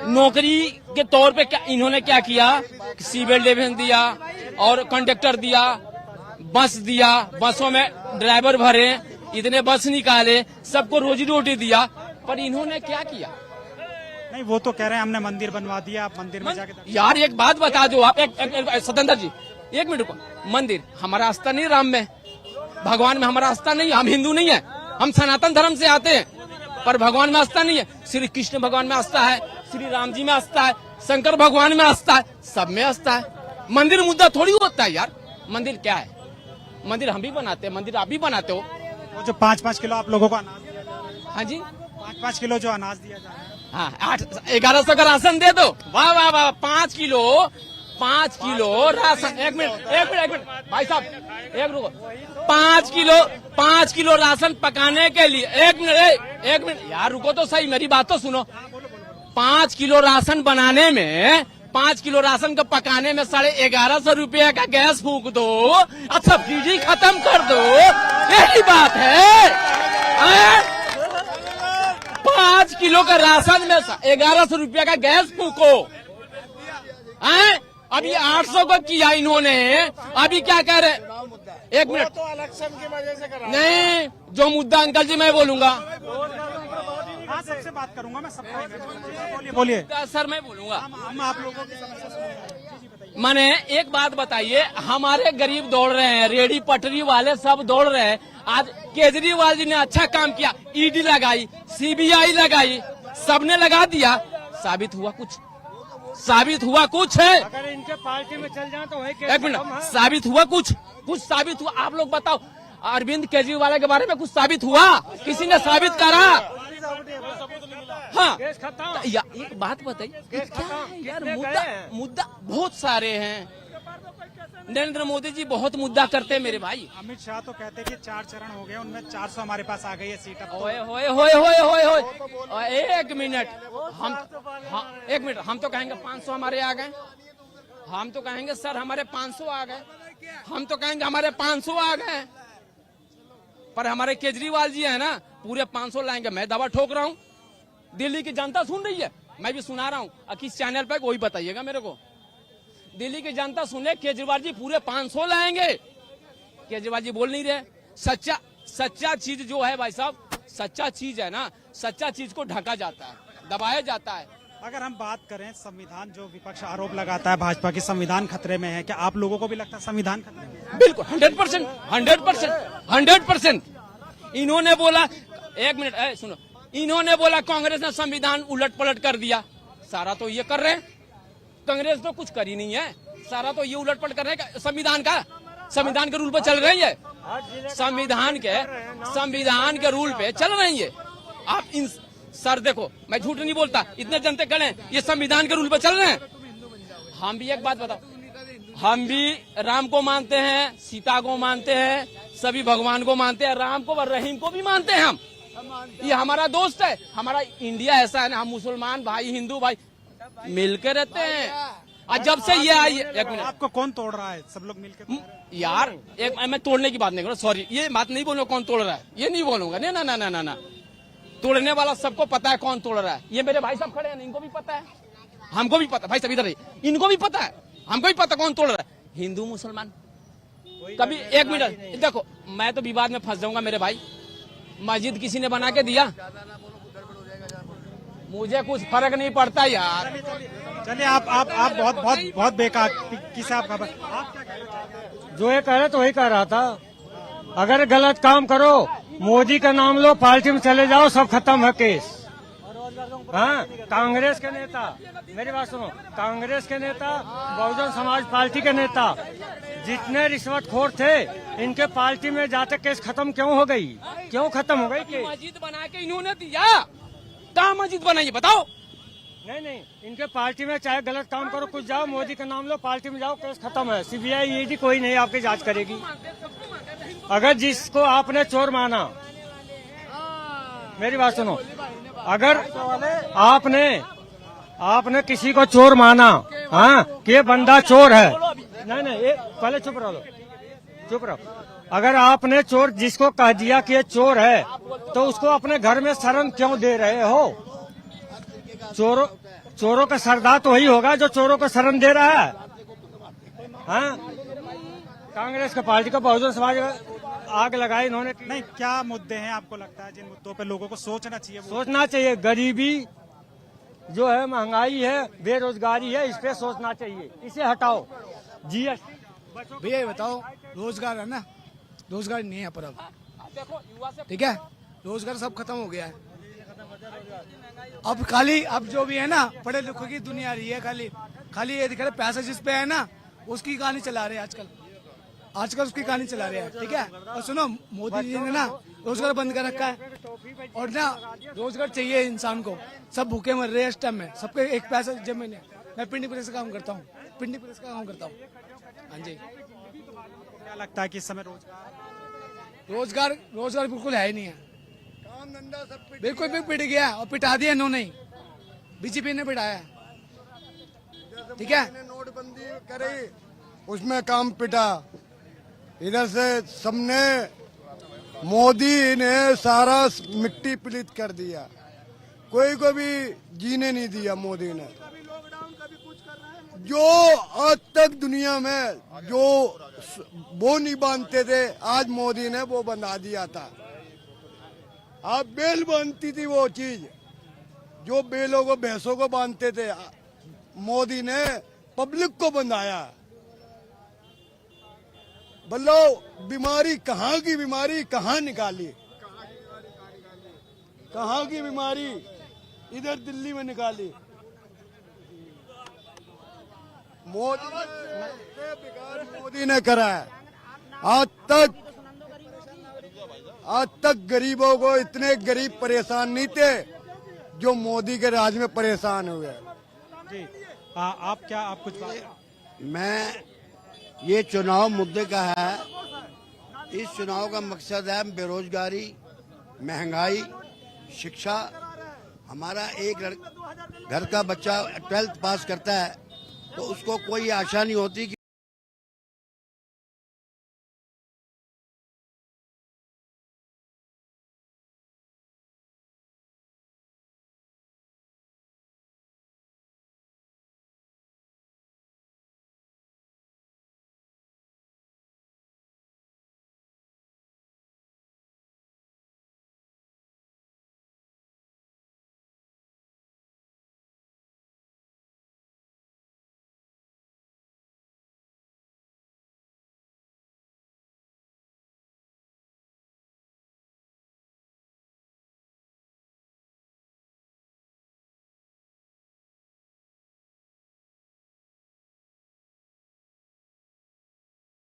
नौकरी के तौर पे इन्होंने क्या किया, सिविल डिफेंस दिया और कंडक्टर दिया, बस दिया, बसों में ड्राइवर भरे, इतने बस निकाले, सबको रोजी रोटी दिया। पर इन्होंने क्या किया? नहीं, वो तो कह रहे हैं हमने मंदिर बनवा दिया, आप मंदिर में जाके। यार एक बात बता दो आप, स्वतंत्र जी, एक मिनट को। मंदिर हमारा आस्था नहीं, राम में, भगवान में हमारा आस्था नहीं। हम हिंदू नहीं है, हम सनातन धर्म से आते हैं, पर भगवान में आस्था नहीं है। श्री कृष्ण भगवान में आस्था है, श्री राम जी में आस्था है, शंकर भगवान में आस्था है, सब में आस्था है। मंदिर मुद्दा थोड़ी होता है यार। मंदिर क्या है? मंदिर हम भी बनाते हैं, मंदिर आप भी बनाते हो। वो जो 5-5 किलो आप लोगों को अनाज दिया जा रहा है, हाँ जी, 5-5 किलो जो अनाज दिया जा रहा है, हाँ, 1100 का राशन दे दो। वाह वाह वाह, 5 किलो राशन। एक मिनट भाई साहब, एक रुको। 5 किलो राशन पकाने के लिए, एक मिनट यार रुको तो सही, मेरी बात तो सुनो। 5 किलो राशन बनाने में, 5 किलो राशन को पकाने में 1150 रुपये का गैस फूक दो, अब सब्सिडी खत्म कर दो, यही बात है। 5 किलो का राशन में 1100 रुपये का गैस फूको। अभी 800 को किया इन्होंने, अभी क्या कह रहे? एक मिनट, तो इलेक्शन की वजह से करा नहीं, जो मुद्दा अंकल जी मैं बोलूंगा। हाँ, सबसे बात करूंगा मैं, सबको बोलिए सर, मैं बोलूंगा। हम आप लोगों की समस्या सुन रहे हैं। मैंने एक बात बताइए, हमारे गरीब दौड़ रहे हैं, रेडी पटरी वाले सब दौड़ रहे हैं। आज केजरीवाल जी ने अच्छा काम किया, ईडी लगाई, सीबीआई लगाई, सबने लगा दिया, साबित हुआ कुछ है? अगर इनके पार्टी में चल जाए तो एक मिनट, साबित हुआ कुछ साबित हुआ? आप लोग बताओ, अरविंद केजरीवाल के बारे में कुछ साबित हुआ? किसी ने साबित करा? हाँ, एक बात बताइए, क्या है यार? मुद्दा बहुत सारे हैं। नरेंद्र मोदी जी बहुत मुद्दा करते हैं मेरे भाई। अमित शाह तो कहते हैं कि 4 चरण हो गए, उनमें 400 हमारे पास आ गई है सीट। होए एक मिनट, हम तो कहेंगे 500 हमारे आ गए, हम तो कहेंगे सर हमारे 500 आ गए, हम तो कहेंगे हमारे 500 आ गए, पर हमारे केजरीवाल जी है ना, पूरे 500 लाएंगे। मैं दावा ठोक रहा हूँ, दिल्ली की जनता सुन रही है, मैं भी सुना रहा हूँ। किस चैनल पे वही बताइएगा मेरे को। दिल्ली की जनता सुने, केजरीवाल जी पूरे 500 लाएंगे। केजरीवाल जी बोल नहीं रहे। सच्चा चीज जो है भाई साहब, सच्चा चीज है ना, सच्चा चीज को ढका जाता है। दबाया जाता है। अगर हम बात करें संविधान, जो विपक्ष आरोप लगाता है भाजपा की संविधान खतरे में है, क्या आप लोगों को भी लगता है संविधान खतरे में है? बिल्कुल 100%। इन्होंने बोला, एक मिनट सुनो, इन्होंने बोला कांग्रेस ने संविधान उलट पलट कर दिया। सारा तो ये कर रहे हैं, कांग्रेस तो कुछ कर ही नहीं है, सारा तो ये उलट पलट कर रहे हैं संविधान के रूल पे चल रही है, संविधान के रूल पे चल रही है। आप इन सर देखो, मैं झूठ नहीं बोलता, इतने जनते खड़े हैं, ये संविधान के रूल पे चल रहे हैं। हम भी एक बात बताओ, हम भी राम को मानते हैं, सीता को मानते हैं, सभी भगवान को मानते हैं, राम को और रहीम को भी मानते हैं हम। ये हमारा दोस्त है, हमारा इंडिया ऐसा है ना, हम मुसलमान भाई हिंदू भाई मिलकर रहते हैं। और जब से ये आई, एक मिनट, आपको कौन तोड़ रहा है? सब लोग मिलकर यार, एक मैं तोड़ने की बात नहीं करूँ, सॉरी, ये बात नहीं बोलूंगा कौन तोड़ रहा है, ये नहीं बोलूंगा, नहीं ना, तोड़ने वाला सबको पता है कौन तोड़ रहा है। ये मेरे भाई सब खड़े हैं, इनको भी पता है, हमको भी पता, भाई सब इधर है, इनको भी पता है, हमको भी पता कौन तोड़ रहा है। हिंदू मुसलमान कभी, एक मिनट देखो, मैं तो विवाद में फंस जाऊंगा मेरे भाई। मस्जिद किसी ने बना के दिया, मुझे कुछ फर्क नहीं पड़ता यार। चलिए आप बहुत बेकार किसे आप खबर, आप क्या कह रहे थे? जो ये कह रहे तो वही कह रहा था, अगर गलत काम करो, मोदी का नाम लो, पार्टी में चले जाओ, सब खत्म है केस। हाँ, कांग्रेस के नेता, मेरी बात सुनो, कांग्रेस के नेता, बहुजन समाज पार्टी के नेता, जितने रिश्वतखोर थे, इनके पार्टी में जाते केस खत्म क्यों हो गई? क्यों खत्म हो गई केस? मस्जिद बना के इन्होंने दिया, कहाँ मस्जिद बनाई बताओ? नहीं, इनके पार्टी में चाहे गलत काम करो, कुछ जाओ, मोदी का नाम लो, पार्टी में जाओ, केस खत्म है। सीबीआई ईडी कोई नहीं आपकी जांच करेगी। अगर जिसको आपने चोर माना, मेरी बात सुनो, अगर आपने किसी को चोर माना, हाँ, कि ये बंदा चोर है, नहीं, पहले चुप रहो। अगर आपने चोर जिसको कह दिया कि ये चोर है, तो उसको अपने घर में शरण क्यों दे रहे हो? चोरों का सरदार तो वही होगा जो चोरों को शरण दे रहा है। हाँ, कांग्रेस का पार्टी का, बहुजन समाज आग लगाई इन्होंने। नहीं, क्या मुद्दे हैं आपको लगता है जिन मुद्दों पे लोगों को सोचना चाहिए? सोचना चाहिए, गरीबी जो है, महंगाई है, बेरोजगारी है, इस पे सोचना चाहिए, इसे हटाओ। जीएसटी भैया बताओ, रोजगार है ना, रोजगार नहीं है पर अब, ठीक है, रोजगार सब खत्म हो गया है। अब जो भी है ना, पढ़े लिखों की दुनिया रही है, खाली ये दिख रहा है, पैसा जिस पे है ना उसकी कहानी चला रहे हैं आजकल उसकी कहानी चला रहे हैं, ठीक है। और सुनो, मोदी जी ने ना रोजगार बंद कर रखा है, और ना रोजगार चाहिए इंसान को, सब भूखे मर रहे हैं इस टाइम में, सबके एक पैसा जेब में नहीं। मैं पिंडी प्रेस का काम करता हूँ, हाँ जी। क्या लगता है कि इस समय रोजगार बिल्कुल है ही नहीं है, काम धंधा सब बिल्कुल भी पिट गया, और पिटा दिया इन्होंने, बीजेपी ने पिटाया, ठीक है। नोटबंदी करी, उसमें काम पिटा, इधर से सबने, मोदी ने सारा मिट्टी पलीत कर दिया, कोई को भी जीने नहीं दिया मोदी ने। जो आज तक दुनिया में जो वो नहीं बांधते थे, आज मोदी ने वो बंधा दिया था। आप बेल बांधती थी वो चीज, जो बेलों को भैंसों को बांधते थे, मोदी ने पब्लिक को बंधाया। बोलो, बीमारी कहाँ की बीमारी कहाँ निकाली, कहाँ की बीमारी इधर दिल्ली में निकाली। मोदी ने करा है। आज तक गरीबों को, इतने गरीब परेशान नहीं थे जो मोदी के राज में परेशान हुए। जी, आप कुछ बात? मैं, ये चुनाव मुद्दे का है, इस चुनाव का मकसद है बेरोजगारी, महंगाई, शिक्षा। हमारा एक घर का बच्चा 12th पास करता है तो उसको कोई आशा नहीं होती कि